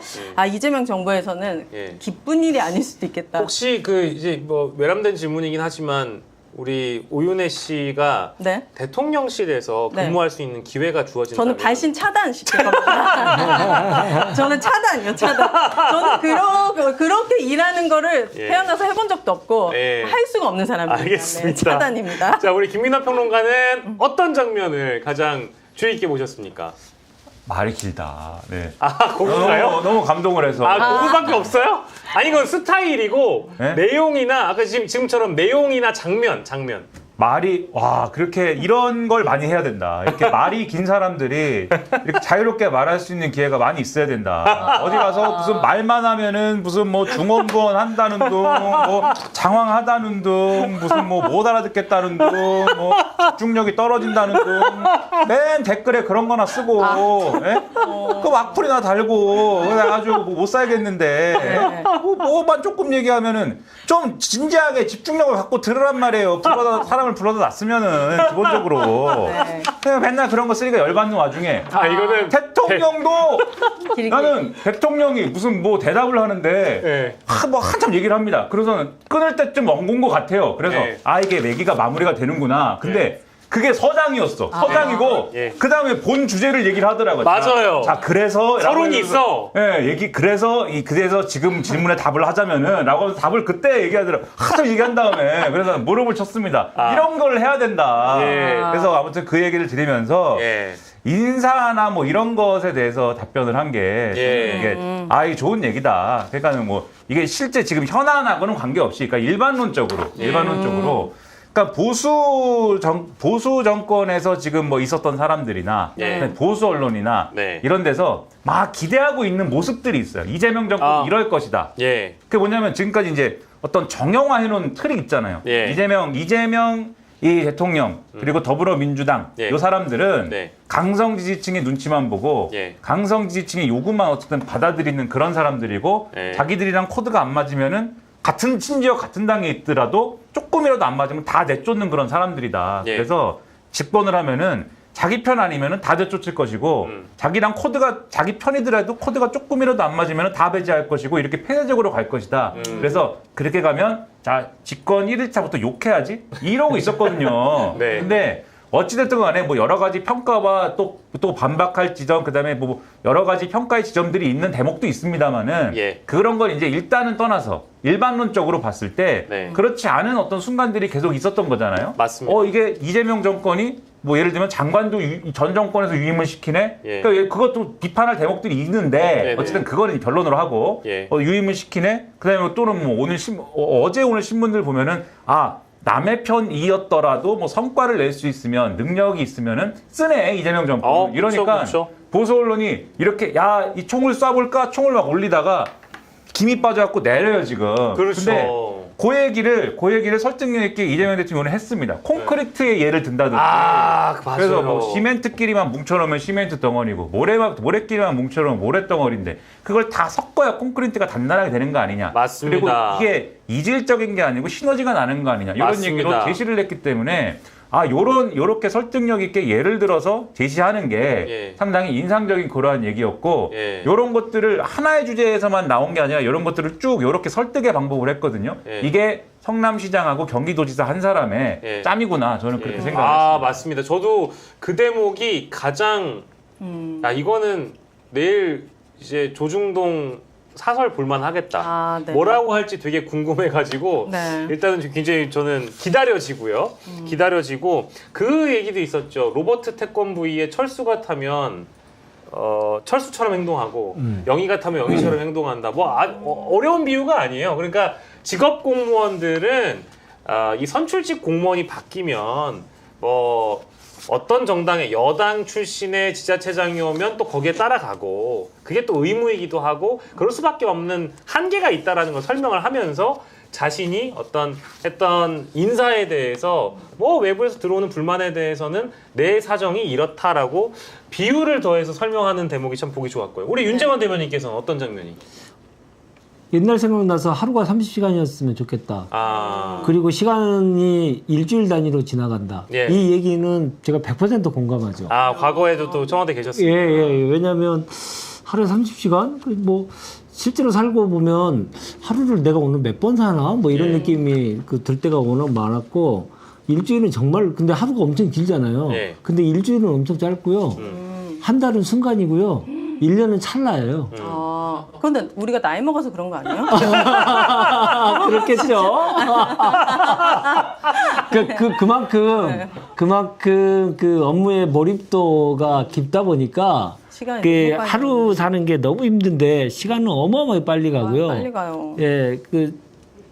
이재명 정부에서는 예. 기쁜 일이 아닐 수도 있겠다. 혹시 그 이제 뭐 외람된 질문이긴 하지만 우리 오윤혜 씨가 네. 대통령실에서 네. 근무할 수 있는 기회가 주어진다면 저는 발신 차단 시킬 겁니다. 저는 차단이요, 차단. 저는 그렇게 일하는 거를 예. 태어나서 해본 적도 없고 예. 할 수가 없는 사람입니다. 알겠습니다. 네, 차단입니다. 자, 우리 김민하 평론가는 어떤 장면을 가장 주의 깊게 보셨습니까? 말이 길다. 네. 아, 그건가요? 너무 감동을 해서. 아, 그거밖에 없어요? 아니, 이건 스타일이고 네? 내용이나 아까 지금처럼 내용이나 장면. 말이 와 그렇게 이런 걸 많이 해야 된다. 이렇게 말이 긴 사람들이 이렇게 자유롭게 말할 수 있는 기회가 많이 있어야 된다. 어디 가서 무슨 말만 하면은 무슨 뭐 중언부언 한다는 둥, 뭐 장황하다는 둥, 무슨 뭐 못 알아듣겠다는 둥, 뭐 집중력이 떨어진다는 둥, 맨 댓글에 그런 거나 쓰고, 예? 그 악플이나 달고, 그래 아주 못 살겠는데 뭐만 조금 얘기하면은 좀 진지하게 집중력을 갖고 들으란 말이에요. 사람을 불러다 놨으면은 기본적으로 네. 그냥 맨날 그런 거 쓰니까 열받는 와중에 이거는 대통령도 길게. 나는 대통령이 무슨 뭐 대답을 하는데 예. 뭐 한참 얘기를 합니다. 그래서 끊을 때쯤 엉건 것 같아요. 그래서 네. 이게 얘기가 마무리가 되는구나. 근데 그게 서장이었어. 서장이고 예. 그 다음에 본 주제를 얘기를 하더라고요. 맞아요. 자 그래서 서론이 있어. 예, 그래서 지금 질문에 답을 하자면은 라고 하면서 답을 그때 얘기하더라고. 한참 얘기한 다음에 그래서 무릎을 쳤습니다. 이런 걸 해야 된다. 예. 그래서 아무튼 그 얘기를 드리면서 예. 인사나 뭐 이런 것에 대해서 답변을 한 게 예. 이게 이게 좋은 얘기다. 그러니까는 뭐 이게 실제 지금 현안하고는 관계없이 그러니까 일반론적으로 그러니까 보수 정권에서 지금 뭐 있었던 사람들이나 예. 보수 언론이나 네. 이런 데서 막 기대하고 있는 모습들이 있어요. 이재명 정권 이럴 것이다. 예. 그게 뭐냐면 지금까지 이제 어떤 정형화해 놓은 틀이 있잖아요. 예. 이재명 이 대통령 그리고 더불어민주당 예. 이 사람들은 네. 강성 지지층의 눈치만 보고 예. 강성 지지층의 요구만 어쨌든 받아들이는 그런 사람들이고 예. 자기들이랑 코드가 안 맞으면은 심지어 같은 당에 있더라도 조금이라도 안 맞으면 다 내쫓는 그런 사람들이다. 예. 그래서 집권을 하면은 자기 편 아니면은 다 내쫓을 것이고 자기랑 자기 편이더라도 코드가 조금이라도 안 맞으면 다 배제할 것이고 이렇게 폐쇄적으로 갈 것이다. 그래서 그렇게 가면 자 집권 1일차부터 욕해야지 이러고 있었거든요. 네. 근데 어찌됐든 간에 뭐 여러 가지 평가와 또 반박할 지점, 그 다음에 뭐 여러 가지 평가의 지점들이 있는 대목도 있습니다만은 예. 그런 걸 이제 일단은 떠나서 일반론적으로 봤을 때 네. 그렇지 않은 어떤 순간들이 계속 있었던 거잖아요. 맞습니다. 이게 이재명 정권이 뭐 예를 들면 장관도 전 정권에서 유임을 시키네. 예. 그러니까 그것도 비판할 대목들이 있는데 네네. 어쨌든 그거는 변론으로 하고 예. 유임을 시키네. 그다음에 또는 뭐 어제 오늘 신문들 보면은 남의 편이었더라도 뭐 성과를 낼 수 있으면 능력이 있으면은 쓰네 이재명 정권. 이러니까 그쵸. 보수 언론이 이렇게 이 총을 쏴볼까 총을 막 올리다가 김이 빠져갖고 내려요 지금. 그렇죠. 근데 그 얘기를 설득력 있게 이재명 대통령은 했습니다. 콘크리트의 예를 든다든지. 맞아요. 그래서 뭐 시멘트끼리만 뭉쳐놓으면 시멘트 덩어리고 모래끼리만 뭉쳐놓으면 모래 덩어리인데 그걸 다 섞어야 콘크리트가 단단하게 되는 거 아니냐. 맞습니다. 그리고 이게 이질적인 게 아니고 시너지가 나는 거 아니냐. 이런 맞습니다. 얘기로 제시를 했기 때문에 요렇게 설득력 있게 예를 들어서 제시하는 게 예. 상당히 인상적인 그러한 얘기였고 예. 요런 것들을 하나의 주제에서만 나온 게 아니라 이런 것들을 쭉 요렇게 설득의 방법을 했거든요. 예. 이게 성남시장하고 경기도지사 한 사람의 예. 짬이구나. 저는 그렇게 생각했습니다. 맞습니다. 저도 그 대목이 가장 이거는 내일 이제 조중동 사설 볼만 하겠다. 네. 뭐라고 할지 되게 궁금해가지고 네. 일단은 굉장히 저는 기다려지고요. 기다려지고 그 얘기도 있었죠. 로버트 태권브이의 철수가 타면 철수처럼 행동하고 영희 같으면 영희처럼 행동한다. 뭐 어려운 비유가 아니에요. 그러니까 직업 공무원들은 이 선출직 공무원이 바뀌면 뭐 어떤 정당의 여당 출신의 지자체장이 오면 또 거기에 따라가고 그게 또 의무이기도 하고 그럴 수밖에 없는 한계가 있다라는 걸 설명을 하면서 자신이 했던 인사에 대해서 뭐 외부에서 들어오는 불만에 대해서는 내 사정이 이렇다라고 비유를 더해서 설명하는 대목이 참 보기 좋았고요. 우리 윤재원 대변인께서는 어떤 장면이? 옛날 생각나서 하루가 30시간이었으면 좋겠다. 그리고 시간이 일주일 단위로 지나간다. 예. 이 얘기는 제가 100% 공감하죠. 과거에도 또 청와대 계셨습니다. 예. 왜냐하면 하루에 30시간? 뭐 실제로 살고 보면 하루를 내가 오늘 몇 번 사나? 뭐 이런 느낌이 들 때가 워낙 많았고 일주일은 정말 근데 하루가 엄청 길잖아요. 예. 근데 일주일은 엄청 짧고요. 한 달은 순간이고요. 1년은 찰나예요. 그런데 우리가 나이 먹어서 그런 거 아니에요? 그렇겠죠. 그만큼 그 업무의 몰입도가 깊다 보니까 시간이 그 너무 빨리 하루 사는 게 너무 힘든데 시간은 어마어마하게 빨리 가고요. 빨리 가요. 예,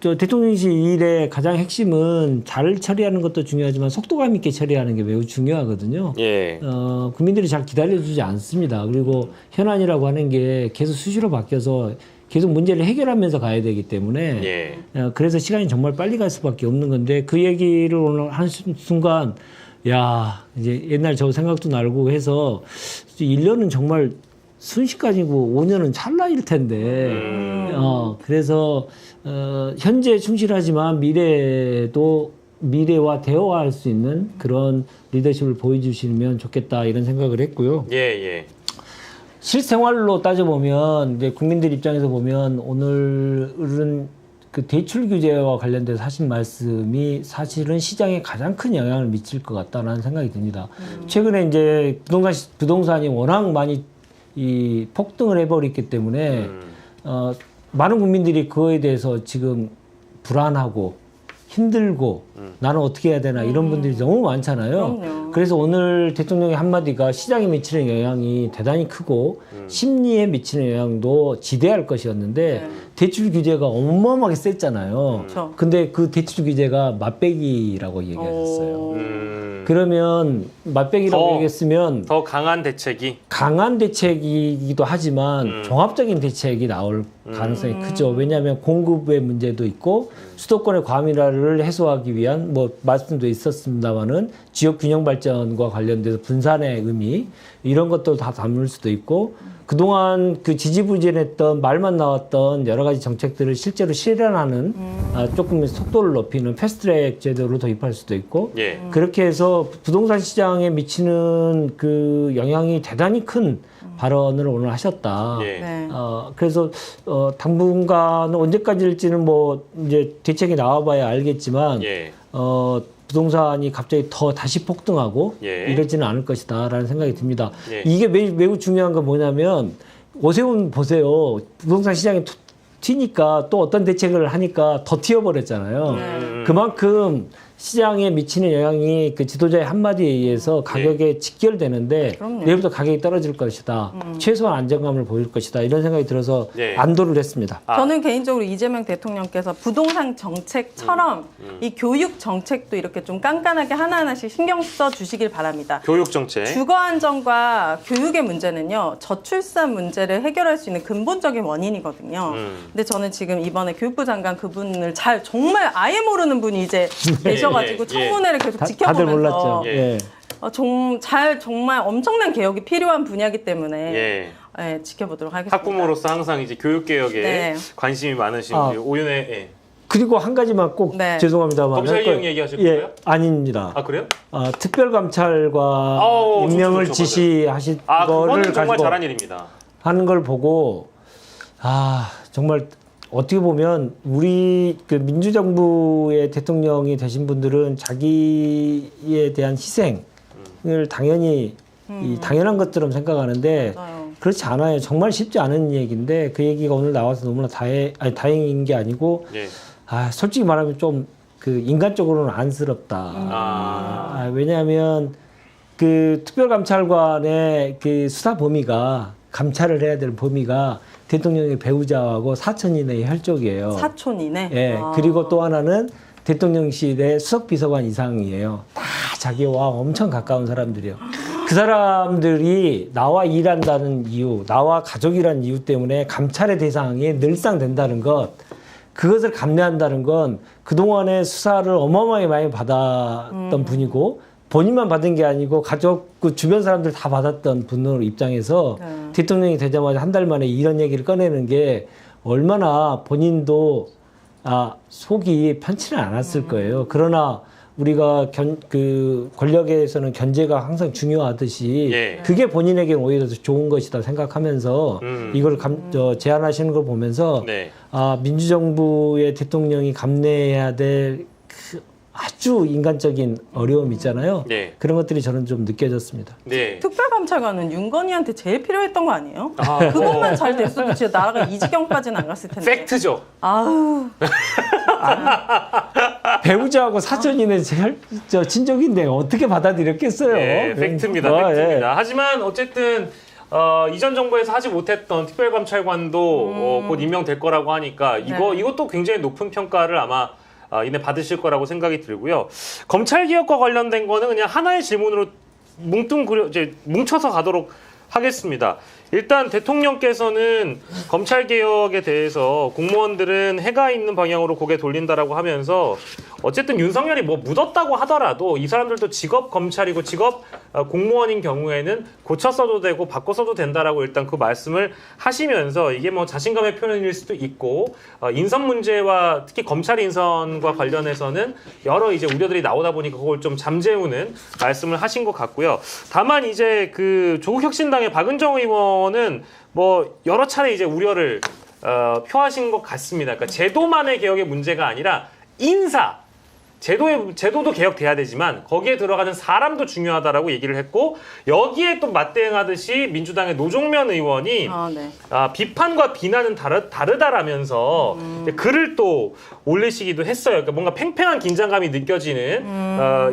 저 대통령실 일의 가장 핵심은 잘 처리하는 것도 중요하지만 속도감 있게 처리하는 게 매우 중요하거든요. 예. 국민들이 잘 기다려주지 않습니다. 그리고 현안이라고 하는 게 계속 수시로 바뀌어서 계속 문제를 해결하면서 가야 되기 때문에 예. 그래서 시간이 정말 빨리 갈 수밖에 없는 건데 그 얘기를 오늘 한 순간 야 이제 옛날 저 생각도 나고 해서 1년은 정말 순식간이고 5년은 찰나일 텐데 그래서 현재 충실하지만 미래와 대화할 수 있는 그런 리더십을 보여주시면 좋겠다 이런 생각을 했고요. 예. 실생활로 따져보면 이제 국민들 입장에서 보면 오늘은 그 대출 규제와 관련돼서 하신 말씀이 사실은 시장에 가장 큰 영향을 미칠 것 같다는 생각이 듭니다. 최근에 이제 부동산이 워낙 많이 폭등을 해버렸기 때문에 많은 국민들이 그거에 대해서 지금 불안하고 힘들고 나는 어떻게 해야 되나 이런 분들이 너무 많잖아요. 그럼요. 그래서 오늘 대통령의 한마디가 시장에 미치는 영향이 대단히 크고 심리에 미치는 영향도 지대할 것이었는데 대출 규제가 어마어마하게 셌잖아요. 그렇죠. 근데 그 대출 규제가 맛배기라고 얘기하셨어요. 그러면 맛배기라고 얘기했으면 더 강한 대책이기도 하지만 종합적인 대책이 나올 가능성이 크죠. 왜냐하면 공급의 문제도 있고 수도권의 과밀화를 해소하기 위한 뭐 말씀도 있었습니다만은 지역 균형 발전과 관련돼서 분산의 의미 이런 것도 다 담을 수도 있고 그동안 그 지지부진했던 말만 나왔던 여러 가지 정책들을 실제로 실현하는 조금 속도를 높이는 패스트트랙 제도로 도입할 수도 있고 예. 그렇게 해서 부동산 시장에 미치는 그 영향이 대단히 큰 발언을 오늘 하셨다. 예. 네. 그래서 당분간은 언제까지일지는 뭐 이제 대책이 나와봐야 알겠지만 예. 부동산이 갑자기 더 다시 폭등하고 예. 이러지는 않을 것이다라는 생각이 듭니다. 예. 이게 매우 중요한 건 뭐냐면 오세훈 보세요. 부동산 시장이 튀니까 또 어떤 대책을 하니까 더 튀어버렸잖아요. 그만큼 시장에 미치는 영향이 그 지도자의 한마디에 의해서 가격에 직결되는데 그럼요. 내일부터 가격이 떨어질 것이다. 최소한 안정감을 보일 것이다. 이런 생각이 들어서 예. 안도를 했습니다. 저는 개인적으로 이재명 대통령께서 부동산 정책처럼 이 교육 정책도 이렇게 좀 깐깐하게 하나하나씩 신경 써 주시길 바랍니다. 교육 정책. 주거 안정과 교육의 문제는요, 저출산 문제를 해결할 수 있는 근본적인 원인이거든요. 근데 저는 지금 이번에 교육부 장관 그분을 정말 아예 모르는 분이 이제 계셔가지고 예. 청문회를 계속 다들 지켜보면서 몰랐죠. 예. 정말 엄청난 개혁이 필요한 분야이기 때문에 예. 예, 지켜보도록 하겠습니다. 학부모로서 항상 이제 교육 개혁에 네. 관심이 많으신 우리 오윤혜. 예. 그리고 한 가지만 꼭 네. 죄송합니다만 검찰개혁 얘기하실 거예요? 아닙니다. 그래요? 특별감찰과 좋죠, 임명을 좋죠, 지시하신 그거는 거를 정말 가지고 잘한 일입니다. 하는 걸 보고 정말 어떻게 보면 우리 그 민주정부의 대통령이 되신 분들은 자기에 대한 희생을 당연히 당연한 것처럼 생각하는데 맞아요. 그렇지 않아요. 정말 쉽지 않은 얘기인데 그 얘기가 오늘 나와서 너무나 다행인 게 아니고 예. 솔직히 말하면 좀 그 인간적으로는 안쓰럽다. 왜냐하면 그 특별감찰관의 그 수사 범위가 감찰을 해야 될 범위가 대통령의 배우자하고 사촌 이내의 혈족이에요. 사촌 이내? 예. 아. 그리고 또 하나는 대통령실의 수석비서관 이상이에요. 다 자기와 엄청 가까운 사람들이에요. 그 사람들이 나와 일한다는 이유, 나와 가족이라는 이유 때문에 감찰의 대상이 늘상 된다는 것, 그것을 감내한다는 건 그동안의 수사를 어마어마하게 많이 받았던 분이고 본인만 받은 게 아니고 가족, 그 주변 사람들 다 받았던 분으로 입장에서 대통령이 되자마자 한 달 만에 이런 얘기를 꺼내는 게 얼마나 본인도 속이 편치는 않았을 거예요. 그러나 우리가 그 권력에서는 견제가 항상 중요하듯이 예. 그게 본인에게는 오히려 더 좋은 것이다 생각하면서 이걸 제안하시는 걸 보면서 네. 민주정부의 대통령이 감내해야 될 그 아주 인간적인 어려움 있잖아요. 네. 그런 것들이 저는 좀 느껴졌습니다. 네. 특별감찰관은 윤건희한테 제일 필요했던 거 아니에요? 아, 그것만 잘 됐어도 진짜 나라가 이 지경까지는 안 갔을 텐데. 팩트죠. 아우. 배우자하고 사촌이네 저 친족인데 어떻게 받아들였겠어요? 네, 팩트입니다. 팩트입니다. 하지만 어쨌든 이전 정부에서 하지 못했던 특별감찰관도 곧 임명될 거라고 하니까 이것도 굉장히 높은 평가를 아마 이내 받으실 거라고 생각이 들고요. 검찰 개혁과 관련된 거는 그냥 하나의 질문으로 뭉쳐서 가도록 하겠습니다. 일단 대통령께서는 검찰 개혁에 대해서 공무원들은 해가 있는 방향으로 고개 돌린다라고 하면서 어쨌든 윤석열이 뭐 묻었다고 하더라도 이 사람들도 직업 검찰이고 직업 공무원인 경우에는 고쳐 써도 되고 바꿔 써도 된다라고 일단 그 말씀을 하시면서 이게 뭐 자신감의 표현일 수도 있고 인선 문제와 특히 검찰 인선과 관련해서는 여러 이제 우려들이 나오다 보니까 그걸 좀 잠재우는 말씀을 하신 것 같고요. 다만 이제 그 조국혁신당의 박은정 의원은 뭐 여러 차례 이제 우려를 표하신 것 같습니다. 그러니까 제도만의 개혁의 문제가 아니라 인사, 제도도 개혁돼야 되지만 거기에 들어가는 사람도 중요하다라고 얘기를 했고 여기에 또 맞대응하듯이 민주당의 노종면 의원이 비판과 비난은 다르다라면서 글을 또 올리시기도 했어요. 그러니까 뭔가 팽팽한 긴장감이 느껴지는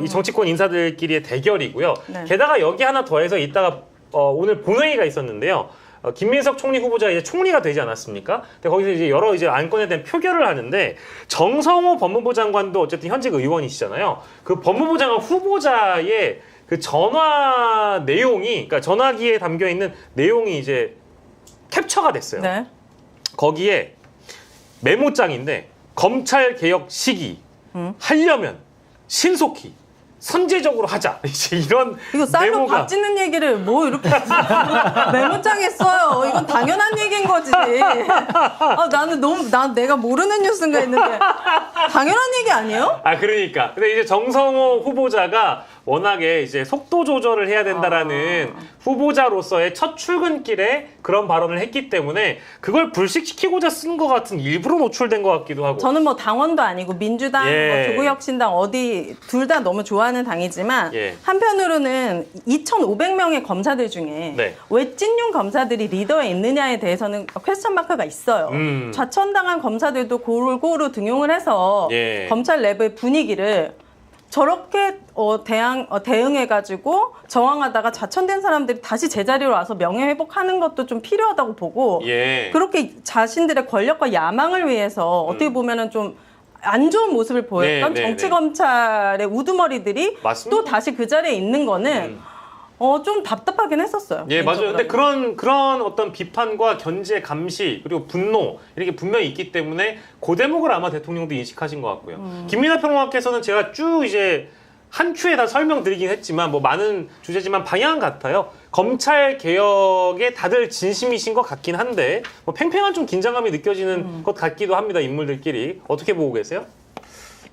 이 정치권 인사들끼리의 대결이고요. 네. 게다가 여기 하나 더해서 이따가 오늘 본회의가 있었는데요. 김민석 총리 후보자가 이제 총리가 되지 않았습니까? 근데 거기서 이제 여러 이제 안건에 대한 표결을 하는데 정성호 법무부 장관도 어쨌든 현직 의원이시잖아요. 그 법무부 장관 후보자의 그 전화 내용이, 그러니까 전화기에 담겨 있는 내용이 이제 캡처가 됐어요. 네. 거기에 메모장인데 검찰 개혁 시기 하려면 신속히 선제적으로 하자. 이제 이런 이거 쌀로 메모가 밥 짓는 얘기를 뭐 이렇게 메모장에 써요. 이건 당연한 얘기인 거지. 나는 내가 모르는 뉴스인가 했는데 당연한 얘기 아니에요? 그러니까. 근데 이제 정성호 후보자가 워낙에 이제 속도 조절을 해야 된다라는 후보자로서의 첫 출근길에 그런 발언을 했기 때문에 그걸 불식시키고자 쓴 것 같은 일부러 노출된 것 같기도 하고. 저는 뭐 당원도 아니고 민주당, 조국혁신당 어디 둘 다 너무 좋아하는 당이지만 한편으로는 2,500명의 검사들 중에 왜 찐윤 검사들이 리더에 있느냐에 대해서는 퀘스천 마크가 있어요. 좌천당한 검사들도 골고루 등용을 해서 검찰 내부의 분위기를 저렇게 대응해가지고 저항하다가 좌천된 사람들이 다시 제자리로 와서 명예회복하는 것도 좀 필요하다고 보고 그렇게 자신들의 권력과 야망을 위해서 어떻게 보면은 좀 안 좋은 모습을 보였던 정치검찰의 우두머리들이 또 다시 그 자리에 있는 거는 좀 답답하긴 했었어요. 맞아요. 근데 그런 어떤 비판과 견제, 감시, 그리고 분노, 이렇게 분명히 있기 때문에 그 대목을 아마 대통령도 인식하신 것 같고요. 김민하 평론가께서는 제가 쭉 이제 한 큐에 다 설명드리긴 했지만, 뭐 많은 주제지만 방향 같아요. 검찰 개혁에 다들 진심이신 것 같긴 한데, 뭐 팽팽한 좀 긴장감이 느껴지는 것 같기도 합니다. 인물들끼리. 어떻게 보고 계세요?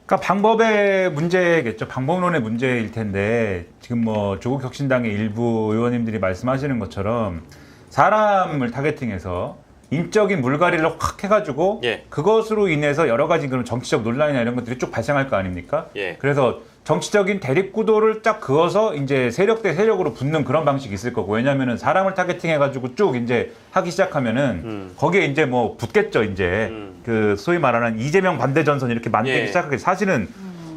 그러니까 방법의 문제겠죠. 방법론의 문제일 텐데 지금 뭐 조국 혁신당의 일부 의원님들이 말씀하시는 것처럼 사람을 타겟팅해서 인적인 물갈이를 확 해가지고 그것으로 인해서 여러 가지 그런 정치적 논란이나 이런 것들이 쭉 발생할 거 아닙니까? 그래서 정치적인 대립 구도를 딱 그어서 이제 세력 대 세력으로 붙는 그런 방식이 있을 거고, 왜냐면은 사람을 타겟팅해가지고 쭉 이제 하기 시작하면은 거기에 이제 뭐 붙겠죠. 이제 그 소위 말하는 이재명 반대 전선 이렇게 만들기 시작하게 사실은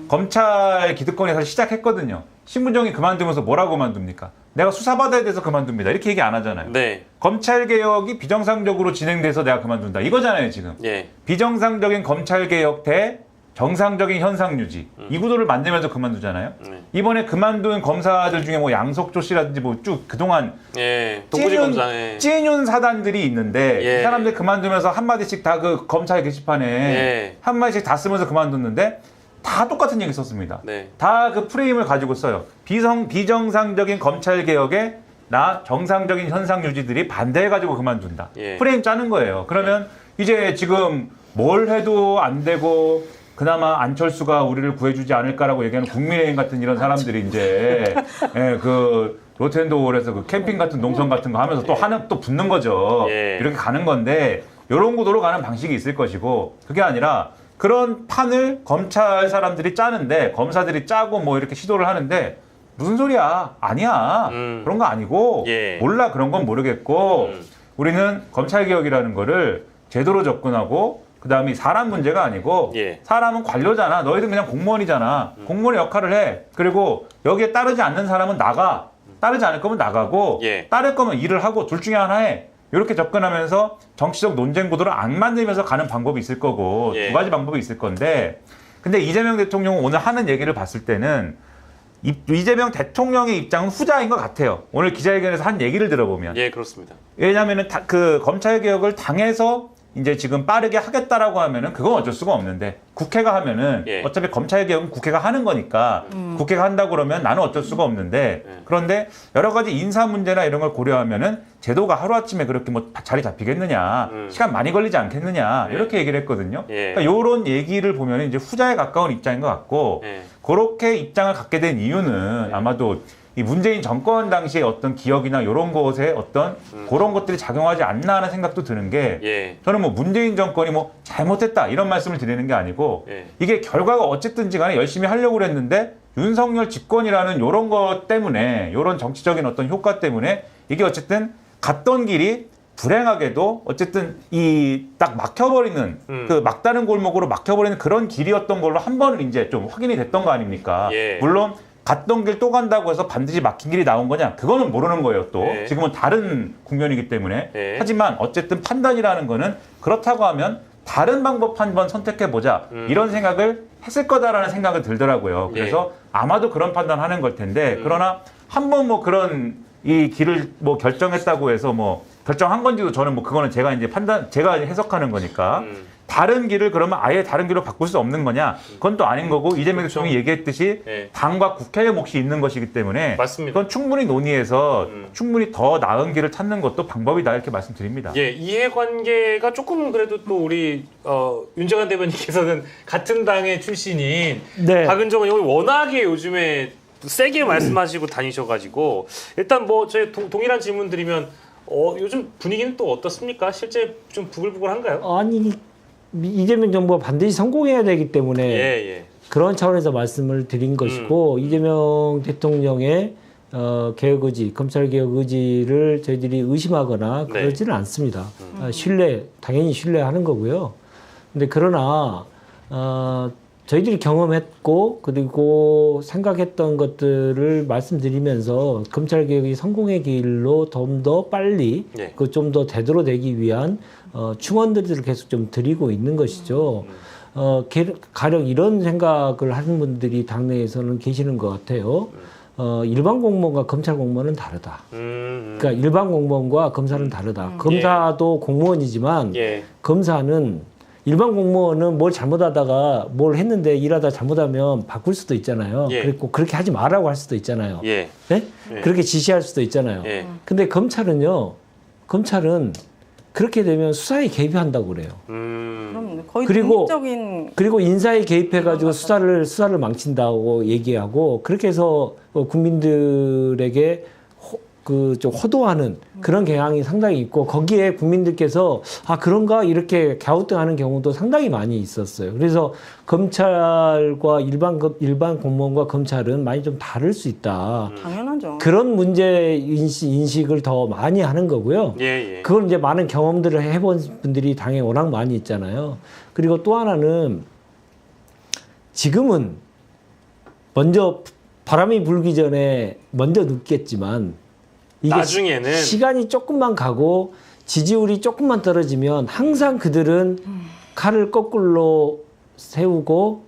검찰 기득권에서 시작했거든요. 신분정이 그만두면서 뭐라고 그만둡니까? 내가 수사받아야 돼서 그만둡니다. 이렇게 얘기 안 하잖아요. 네. 검찰개혁이 비정상적으로 진행돼서 내가 그만둔다. 이거잖아요, 지금. 예. 비정상적인 검찰개혁 대 정상적인 현상 유지. 이 구도를 만들면서 그만두잖아요. 이번에 그만둔 검사들 중에 뭐 양석조 씨라든지 뭐 쭉 그동안 예. 동부지 검사에. 찌윤 사단들이 있는데 예. 이 사람들 그만두면서 한마디씩 다 그 검찰 게시판에 예. 한마디씩 다 쓰면서 그만뒀는데 다 똑같은 얘기 썼습니다. 네. 다 그 프레임을 가지고 써요. 비정상적인 검찰 개혁에 나 정상적인 현상 유지들이 반대해가지고 그만둔다. 예. 프레임 짜는 거예요. 그러면 이제 지금 뭘 해도 안 되고 그나마 안철수가 우리를 구해주지 않을까라고 얘기하는 국민의힘 같은 이런 사람들이 이제 예, 그 로텐도홀에서 그 캠핑 같은 농성 같은 거 하면서 또 붙는 거죠. 예. 이렇게 가는 건데 이런 구도로 가는 방식이 있을 것이고 그게 아니라 그런 판을 검찰 사람들이 짜는데 검사들이 짜고 뭐 이렇게 시도를 하는데 무슨 소리야? 아니야. 그런 거 아니고 예. 몰라 그런 건 모르겠고 우리는 검찰개혁이라는 거를 제도로 접근하고 그다음에 사람 문제가 아니고 예. 사람은 관료잖아. 너희들 그냥 공무원이잖아. 공무원의 역할을 해. 그리고 여기에 따르지 않는 사람은 나가. 따르지 않을 거면 나가고 예. 따를 거면 일을 하고 둘 중에 하나 해. 이렇게 접근하면서 정치적 논쟁 구도를 안 만들면서 가는 방법이 있을 거고 예. 두 가지 방법이 있을 건데 근데 이재명 대통령은 오늘 하는 얘기를 봤을 때는 이재명 대통령의 입장은 후자인 것 같아요. 오늘 기자회견에서 한 얘기를 들어보면. 예, 그렇습니다. 왜냐하면은 그 검찰개혁을 당해서 이제 지금 빠르게 하겠다라고 하면은 그건 어쩔 수가 없는데 국회가 하면은 예. 어차피 검찰개혁은 국회가 하는 거니까 국회가 한다고 그러면 나는 어쩔 수가 없는데 그런데 여러 가지 인사 문제나 이런 걸 고려하면은 제도가 하루아침에 그렇게 뭐 자리 잡히겠느냐 시간 많이 걸리지 않겠느냐 이렇게 얘기를 했거든요. 예. 그러니까 이런 얘기를 보면 이제 후자에 가까운 입장인 것 같고 예. 그렇게 입장을 갖게 된 이유는 아마도 이 문재인 정권 당시의 어떤 기억이나 이런 것에 어떤 그런 것들이 작용하지 않나 하는 생각도 드는 게 예. 저는 뭐 문재인 정권이 뭐 잘못했다 이런 말씀을 드리는 게 아니고 예. 이게 결과가 어쨌든지 간에 열심히 하려고 그랬는데 윤석열 집권이라는 이런 것 때문에 이런 정치적인 어떤 효과 때문에 이게 어쨌든 갔던 길이 불행하게도 어쨌든 이 딱 막혀버리는 그 막다른 골목으로 막혀버리는 그런 길이었던 걸로 한 번은 이제 좀 확인이 됐던 거 아닙니까? 예. 물론 갔던 길 또 간다고 해서 반드시 막힌 길이 나온 거냐? 그거는 모르는 거예요, 또. 네. 지금은 다른 국면이기 때문에. 네. 하지만 어쨌든 판단이라는 거는 그렇다고 하면 다른 방법 한번 선택해보자. 이런 생각을 했을 거다라는 생각이 들더라고요. 그래서 아마도 그런 판단하는 걸 텐데 그러나 한번 뭐 그런 이 길을 뭐 결정했다고 해서 뭐 결정한 건지도 저는 뭐 그거는 제가 이제 제가 해석하는 거니까. 다른 길을 그러면 아예 다른 길로 바꿀 수 없는 거냐? 그건 또 아닌 거고 이재명 대통령이 얘기했듯이 네. 당과 국회의 몫이 있는 것이기 때문에 맞습니다. 그건 충분히 논의해서 충분히 더 나은 길을 찾는 것도 방법이다 이렇게 말씀드립니다. 예, 이해관계가 조금 그래도 또 우리 윤정한 대변인께서는 같은 당의 출신인 네. 박은정 의원이 워낙에 요즘에 세게 말씀하시고 다니셔가지고 일단 뭐 저희 동일한 질문 드리면 요즘 분위기는 또 어떻습니까? 실제 좀 부글부글한가요? 아니 이재명 정부가 반드시 성공해야 되기 때문에 예. 그런 차원에서 말씀을 드린 것이고 이재명 대통령의 개혁 의지, 검찰 개혁 의지를 저희들이 의심하거나 네. 그러지는 않습니다. 당연히 신뢰하는 거고요. 근데 그러나 저희들이 경험했고 그리고 생각했던 것들을 말씀드리면서 검찰 개혁이 성공의 길로 좀 더 빨리 네. 그 좀 더 되도록되기 위한 충원들을 계속 좀 드리고 있는 것이죠. 가령 이런 생각을 하는 분들이 당내에서는 계시는 것 같아요. 일반 공무원과 검찰 공무원은 다르다. 그러니까 일반 공무원과 검사는 다르다. 검사도 공무원이지만 예. 검사는 일반 공무원은 뭘 잘못하다가 뭘 했는데 일하다 잘못하면 바꿀 수도 있잖아요. 예. 그리고 그렇게 하지 말라고 할 수도 있잖아요. 예. 네? 예. 그렇게 지시할 수도 있잖아요. 예. 근데 검찰은 그렇게 되면 수사에 개입한다고 그래요. 그럼 거의 그리고- 독립적인 그리고 인사에 개입해가지고 수사를 망친다고 얘기하고 그렇게 해서 국민들에게 좀 호도하는 그런 경향이 상당히 있고 거기에 국민들께서 그런가 이렇게 갸우뚱하는 경우도 상당히 많이 있었어요. 그래서 검찰과 일반 공무원과 검찰은 많이 좀 다를 수 있다. 당연하죠. 그런 문제 인식을 더 많이 하는 거고요. 예. 그걸 이제 많은 경험들을 해본 분들이 당에 워낙 많이 있잖아요. 그리고 또 하나는 지금은 먼저 바람이 불기 전에 먼저 눕겠지만 이게 나중에는 시간이 조금만 가고 지지율이 조금만 떨어지면 항상 그들은 칼을 거꾸로 세우고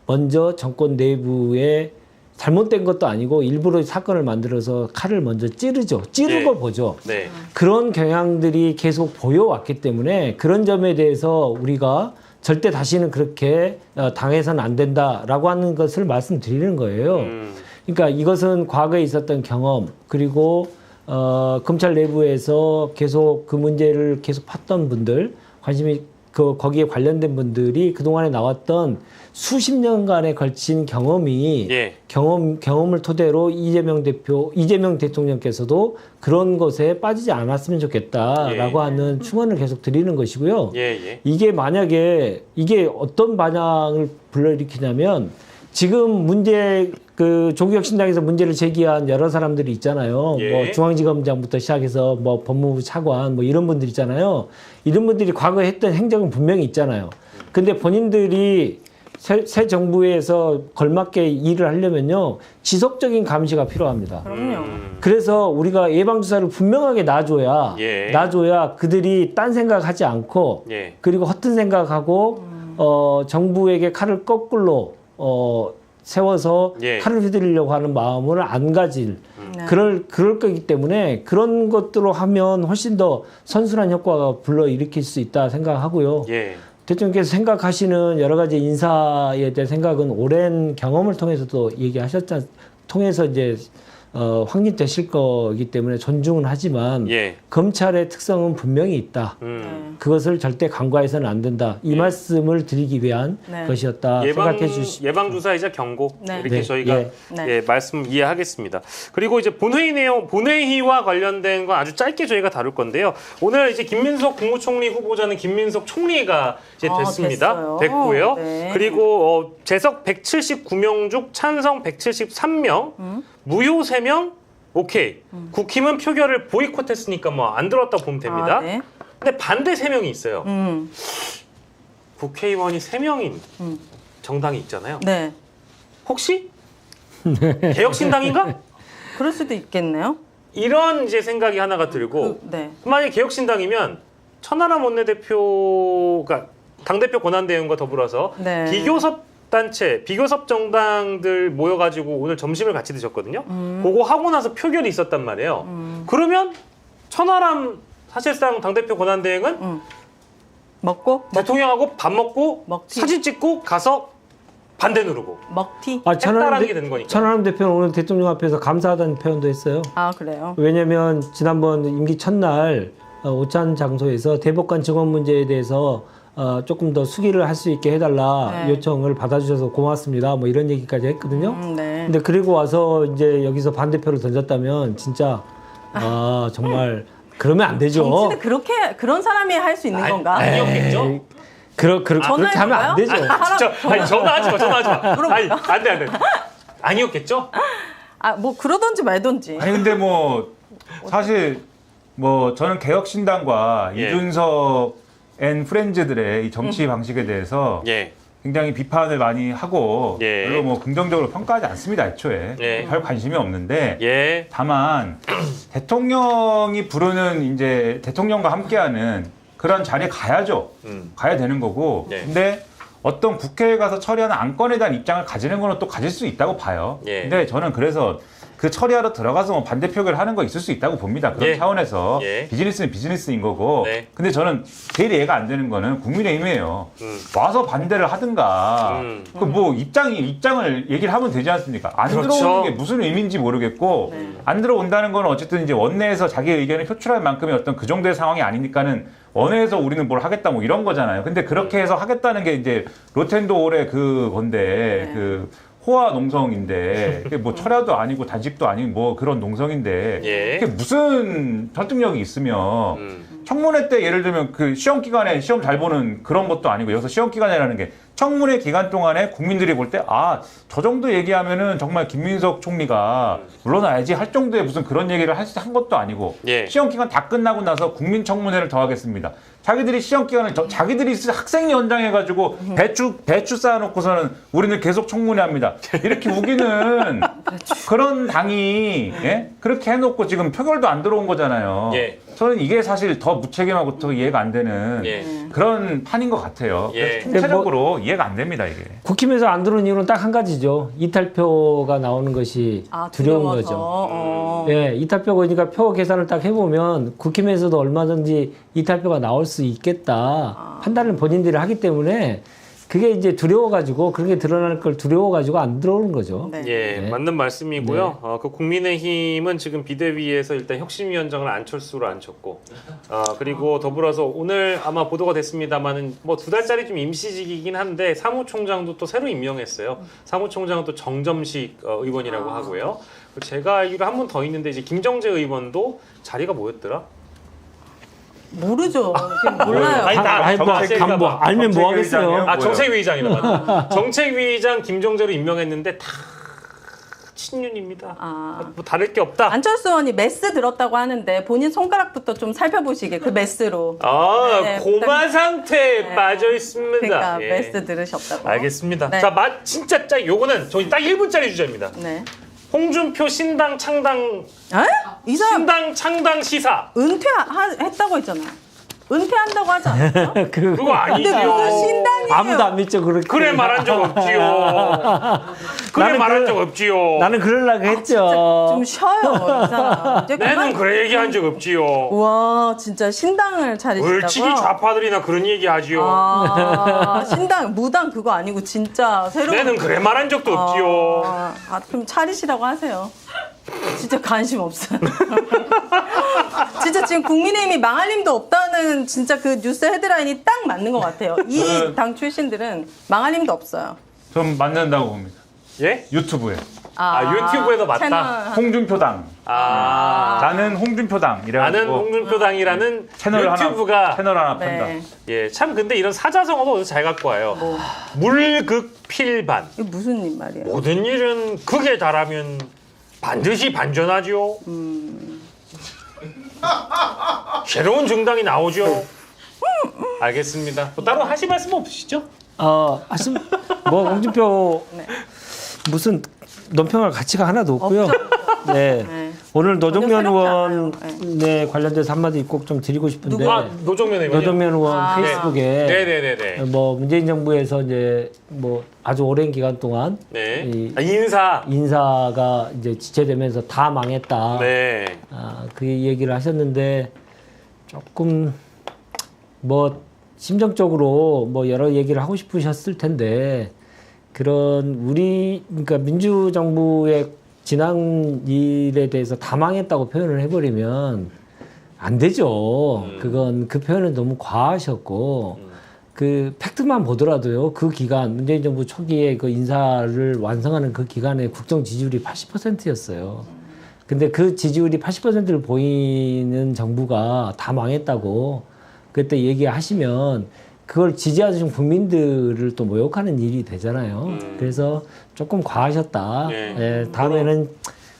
먼저 정권 내부에 잘못된 것도 아니고 일부러 사건을 만들어서 칼을 먼저 찌르고 보죠. 네. 그런 경향들이 계속 보여왔기 때문에 그런 점에 대해서 우리가 절대 다시는 그렇게 당해서는 안 된다라고 하는 것을 말씀드리는 거예요. 그러니까 이것은 과거에 있었던 경험 그리고 검찰 내부에서 계속 그 문제를 계속 팠던 분들 관심이 거기에 관련된 분들이 그동안에 나왔던 수십 년간에 걸친 경험이 경험을 토대로 이재명 대통령께서도 그런 것에 빠지지 않았으면 좋겠다라고 하는 충언을 계속 드리는 것이고요. 이게 만약에 이게 어떤 반향을 불러일으키냐면 지금 문제 조국혁신당에서 문제를 제기한 여러 사람들이 있잖아요. 뭐 중앙지검장부터 시작해서 뭐 법무부 차관 뭐 이런 분들 있잖아요. 이런 분들이 과거에 했던 행적은 분명히 있잖아요. 근데 본인들이 새 정부에서 걸맞게 일을 하려면요 지속적인 감시가 필요합니다. 그럼요. 그래서 우리가 예방주사를 분명하게 놔줘야 그들이 딴 생각하지 않고 그리고 허튼 생각하고 정부에게 칼을 거꾸로 세워서 칼을 휘두르려고 하는 마음을 안 가질 그럴 거기 때문에 그런 것들로 하면 훨씬 더 선순환 효과가 불러일으킬 수 있다 생각하고요. 대통령께서 생각하시는 여러 가지 인사에 대한 생각은 오랜 경험을 통해서도 통해서 이제 확립되실 거기 때문에 존중은 하지만 검찰의 특성은 분명히 있다. 그것을 절대 간과해서는 안 된다. 이 말씀을 드리기 위한 것이었다 생각해 주시. 예방주사이자 경고 이렇게 저희가 말씀 이해하겠습니다. 그리고 이제 본회의와 관련된 건 아주 짧게 저희가 다룰 건데요. 오늘 이제 김민석 국무총리 후보자는 김민석 총리가 이제 됐고요. 그리고 재석 179명 중 찬성 173명, 무효 3명, 오케이. 국힘은 표결을 보이콧했으니까 뭐 안 들었다 보면 됩니다. 근데 반대 3명이 있어요. 국회의원이 3명인 정당이 있잖아요. 혹시 개혁신당인가? 그럴 수도 있겠네요. 이런 이제 생각이 하나가 들고 만약에 개혁신당이면 천하람 원내대표가 당대표 권한대행과 더불어서 비교섭 단체, 비교섭 정당들 모여가지고 오늘 점심을 같이 드셨거든요. 그거 하고 나서 표결이 있었단 말이에요. 그러면 천하람 사실상 당대표 권한대행은 대통령하고 밥 먹고 사진 찍고 가서 반대 누르고 했다라는 게 되는 거니까. 천하람 대표는 오늘 대통령 앞에서 감사하다는 표현도 했어요. 아 그래요? 왜냐하면 지난번 임기 첫날 오찬 장소에서 대법관 증언 문제에 대해서 조금 더 수기를 할 수 있게 해달라 요청을 받아주셔서 고맙습니다. 뭐 이런 얘기까지 했거든요. 근데 그리고 와서 이제 여기서 반대표를 던졌다면 진짜 정말 그러면 안 되죠. 정치는 그런 사람이 할 수 있는 건가? 아니었겠죠? 그렇게 하면 안 되죠. 진짜 전화하지 마. 아니, 안 돼. 아니었겠죠? 뭐 그러던지 말던지. 아니 근데 뭐 사실 뭐 저는 개혁신당과 이준석 앤 프렌즈들의 이 정치 방식에 대해서 굉장히 비판을 많이 하고 별로 뭐 긍정적으로 평가하지 않습니다. 애초에 별 관심이 없는데 다만 대통령이 부르는 이제 대통령과 함께하는 그런 자리에 가야죠. 가야 되는 거고. 근데 어떤 국회에 가서 처리하는 안건에 대한 입장을 가지는 거는 또 가질 수 있다고 봐요. 근데 저는 그래서 그 처리하러 들어가서 뭐 반대 표결을 하는 거 있을 수 있다고 봅니다. 그런 차원에서 비즈니스는 비즈니스인 거고. 근데 저는 제일 이해가 안 되는 거는 국민의힘이에요. 와서 반대를 하든가. 그 뭐 입장을 얘기를 하면 되지 않습니까? 안 들어오는 게 무슨 의미인지 모르겠고 안 들어온다는 건 어쨌든 이제 원내에서 자기 의견을 표출할 만큼의 어떤 그 정도의 상황이 아니니까는 원내에서 우리는 뭘 하겠다 뭐 이런 거잖아요. 근데 그렇게 해서 하겠다는 게 이제 로텐도올의 그 건데 그 호화 농성인데 그게 뭐 철야도 아니고 단식도 아니고 뭐 그런 농성인데 그게 무슨 설득력이 있으며 청문회 때 예를 들면 그 시험 기간에 시험 잘 보는 그런 것도 아니고 여기서 시험 기간이라는 게 청문회 기간 동안에 국민들이 볼 때 저 정도 얘기하면은 정말 김민석 총리가 물러나야지 할 정도의 무슨 그런 얘기를 한 것도 아니고 예. 시험 기간 다 끝나고 나서 국민청문회를 더 하겠습니다. 자기들이 시험 기간을 자기들이 학생 연장해가지고 배추 쌓아놓고서는 우리는 계속 청문회합니다. 이렇게 우기는 그런 당이 예? 그렇게 해놓고 지금 표결도 안 들어온 거잖아요. 예. 저는 이게 사실 더 무책임하고 더 이해가 안 되는 예. 그런 판인 것 같아요. 예. 총체적으로 이해가 안 됩니다 이게. 국힘에서 안 들어온 이유는 딱 한 가지죠. 이탈표가 나오는 것이 두려운 두려워서. 거죠. 예, 이탈표 그러니까 표 계산을 딱 해보면 국힘에서도 얼마든지 이탈표가 나올 수 있겠다 판단을 본인들이 하기 때문에 그게 이제 두려워가지고 그런 게 드러날 걸 두려워가지고 안 들어오는 거죠. 네. 예, 네. 맞는 말씀이고요. 그 국민의힘은 지금 비대위에서 일단 혁신위원장을 안철수로 앉혔고, 그리고 더불어서 오늘 아마 보도가 됐습니다만은 뭐 2달짜리 좀 임시직이긴 한데 사무총장도 또 새로 임명했어요. 사무총장은 또 정점식 의원이라고 하고요. 그리고 제가 알기로 한 분 더 있는데 이제 김정재 의원도 자리가 뭐였더라? 모르죠. 지금 몰라요. 아니, 나 뭐 알면 뭐 하겠어요. 정책위의장이다. 맞다. 정책위의장 김정재로 임명했는데 다 친윤입니다. 뭐 다를 게 없다. 안철수 의원이 메스 들었다고 하는데 본인 손가락부터 좀 살펴보시게 그 메스로. 네, 고마 상태에 빠져 있습니다. 그러니까 예. 메스 들으셨다고. 알겠습니다. 네. 자, 진짜 짜 요거는 저희 딱 1분짜리 주제입니다. 네. 홍준표 신당 창당 이 사람 신당 창당 시사. 은퇴했다고 했잖아요. 은퇴한다고 하지 않았어요? 그거 아니죠. 근데 무슨 신당이에요? 아무도 안 믿죠 그렇게. 그래 말한 적 없지요. 그래 말한 적 없지요. 나는 그러려고 했죠. 진짜 좀 쉬어요, 이 사람. 이제 나는 그만- 그래 얘기한 적 없지요. 와, 진짜 신당을 차리셨다고요? 벌칙이 좌파들이나 그런 얘기 하지요. 신당, 무당 그거 아니고 진짜 새로운. 나는 그래 말한 적도 없지요. 그럼 차리시라고 하세요. 진짜 관심 없어요. 진짜 지금 국민의힘이 망할 힘도 없다는 진짜 그 뉴스 헤드라인이 딱 맞는 것 같아요. 이 당 출신들은 망할 힘도 없어요. 전 맞는다고 봅니다. 예? 유튜브에 유튜브에서 맞다. 채널 홍준표당. 나는 홍준표당 이래가지고 나는 홍준표당이라는 채널 유튜브가 채널 하나 판다. 네. 예, 참 근데 이런 사자성어도 어디서 잘 갖고 와요. 물극필반. 이거 무슨 말이에요? 모든 일은 극에 달하면 반드시 반전하죠. 새로운 정당이 나오죠. 알겠습니다. 또 따로 하실 말씀 없으시죠? 하신 뭐 홍준표 네. 무슨 논평할 가치가 하나도 없고요. 네. 네. 오늘 노정면 전혀 의원 새롭지 네, 관련돼서 한마디 꼭 좀 드리고 싶은데 노정면 의원이요? 노정면 의원 페이스북에 네네네네. 뭐 문재인 정부에서 이제 뭐 아주 오랜 기간 동안 네. 이 인사. 인사가 이제 지체되면서 다 망했다. 네. 그 얘기를 하셨는데 조금 뭐 심정적으로 뭐 여러 얘기를 하고 싶으셨을 텐데 그런 그러니까 민주정부의 지난 일에 대해서 다 망했다고 표현을 해버리면 안 되죠. 그건 그 표현은 너무 과하셨고 그 팩트만 보더라도요. 그 기간 문재인 정부 초기에 그 인사를 완성하는 그 기간에 국정 지지율이 80%였어요. 근데 그 지지율이 80%를 보이는 정부가 다 망했다고 그때 얘기하시면 그걸 지지하시는 국민들을 또 모욕하는 일이 되잖아요. 그래서 조금 과하셨다. 예. 예, 다음에는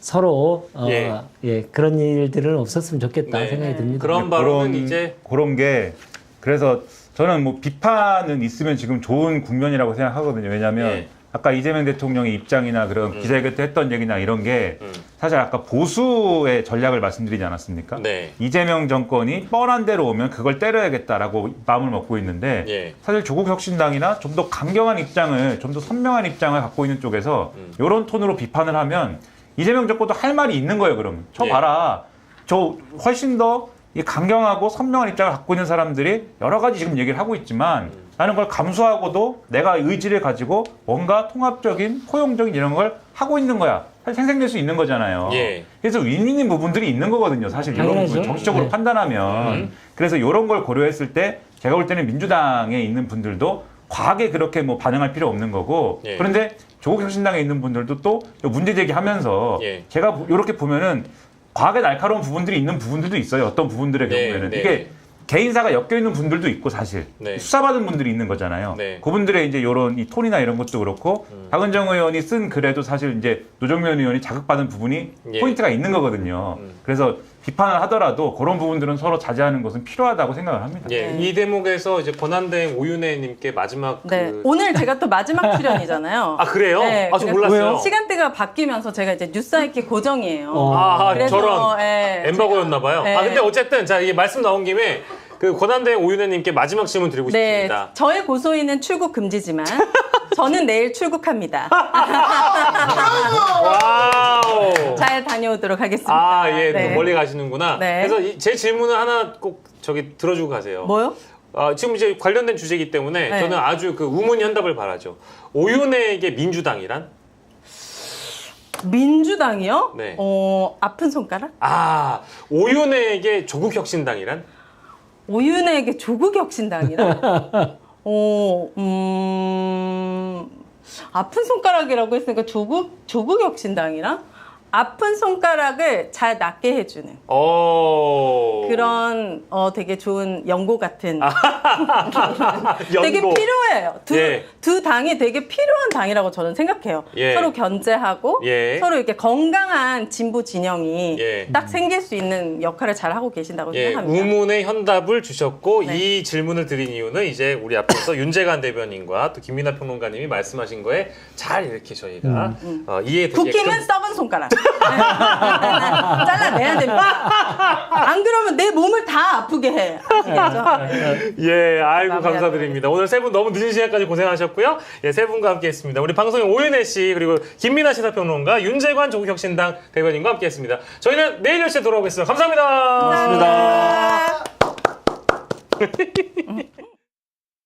서로 예. 그런 일들은 없었으면 좋겠다 네. 생각이 듭니다. 그런 발언은 이제 그런 게 그래서 저는 뭐 비판은 있으면 지금 좋은 국면이라고 생각하거든요. 왜냐하면 예. 아까 이재명 대통령의 입장이나 그런 기자회견 때 했던 얘기나 이런 게 사실 아까 보수의 전략을 말씀드리지 않았습니까? 네. 이재명 정권이 뻔한 대로 오면 그걸 때려야겠다라고 마음을 먹고 있는데 예. 사실 조국혁신당이나 좀 더 강경한 입장을 좀 더 선명한 입장을 갖고 있는 쪽에서 이런 톤으로 비판을 하면 이재명 정권도 할 말이 있는 거예요. 그러면 저 예. 봐라, 저 훨씬 더 이 강경하고 선명한 입장을 갖고 있는 사람들이 여러 가지 지금 얘기를 하고 있지만 나는 그걸 감수하고도 내가 의지를 가지고 뭔가 통합적인 포용적인 이런 걸 하고 있는 거야. 사실 생생낼 수 있는 거잖아요. 예. 그래서 윈윈인 부분들이 있는 거거든요. 사실 이런 당연하죠. 부분 정치적으로 네. 판단하면. 그래서 이런 걸 고려했을 때 제가 볼 때는 민주당에 있는 분들도 과하게 그렇게 뭐 반응할 필요 없는 거고 예. 그런데 조국혁신당에 있는 분들도 또 문제 제기하면서 예. 제가 이렇게 보면은 과하게 날카로운 부분들이 있는 부분들도 있어요. 어떤 부분들의 네, 경우에는 네. 이게 개인사가 엮여 있는 분들도 있고 사실 네. 수사받은 분들이 있는 거잖아요. 네. 그분들의 이제 이런 이 톤이나 이런 것도 그렇고 박은정 의원이 쓴 글에도 사실 이제 노정면 의원이 자극받은 부분이 예. 포인트가 있는 거거든요. 그래서 비판을 하더라도 그런 부분들은 서로 자제하는 것은 필요하다고 생각을 합니다. 예, 이 대목에서 이제 권한대행 오윤혜님께 마지막 네. 그... 오늘 제가 또 마지막 출연이잖아요. 아 그래요? 네, 아, 저 그래서 몰랐어요. 시간대가 바뀌면서 제가 이제 뉴스아이키 고정이에요. 아, 그래서, 저런 예, 엠바고였나 봐요. 네. 아 근데 어쨌든 자 이게 말씀 나온 김에 그 권한대행 오윤혜님께 마지막 질문 드리고 네, 싶습니다. 저의 고소인은 출국 금지지만 저는 내일 출국합니다. 와우. 잘 다녀오도록 하겠습니다. 아, 예, 네. 또 멀리 가시는구나. 네. 그래서 제 질문을 하나 꼭 저기 들어주고 가세요. 뭐요? 지금 이제 관련된 주제이기 때문에 네. 저는 아주 그 우문현답을 바라죠. 오윤혜에게 민주당이란? 민주당이요? 네. 아픈 손가락? 아, 오윤혜에게 조국혁신당이란? 오윤혜에게 조국혁신당이라? 아픈 손가락이라고 했으니까 조국혁신당이랑 아픈 손가락을 잘 낫게 해주는 그런 되게 좋은 연고 같은 되게 연고. 필요해요. 예. 두 당이 되게 필요한 당이라고 저는 생각해요. 예. 서로 견제하고 예. 서로 이렇게 건강한 진보 진영이 예. 딱 생길 수 있는 역할을 잘 하고 계신다고 예, 생각합니다. 우문의 현답을 주셨고 네. 이 질문을 드린 이유는 이제 우리 앞에서 윤재관 대변인과 또 김민하 평론가님이 말씀하신 거에 잘 이렇게 저희가 이해되게끔 국힘은 썩은 손가락. 잘라내야 됩니다. 안 그러면 내 몸을 다 아프게 해. 아시겠죠? 예, 아이고 마음이 감사드립니다. 오늘 세 분 너무 늦은 시간까지 고생하셨고요. 예, 세 분과 함께했습니다. 우리 방송의 오윤혜 씨 그리고 김민하 시사평론가 윤재관 조국혁신당 대변인과 함께했습니다. 저희는 내일 10시에 돌아오겠습니다. 감사합니다. 감사합니다.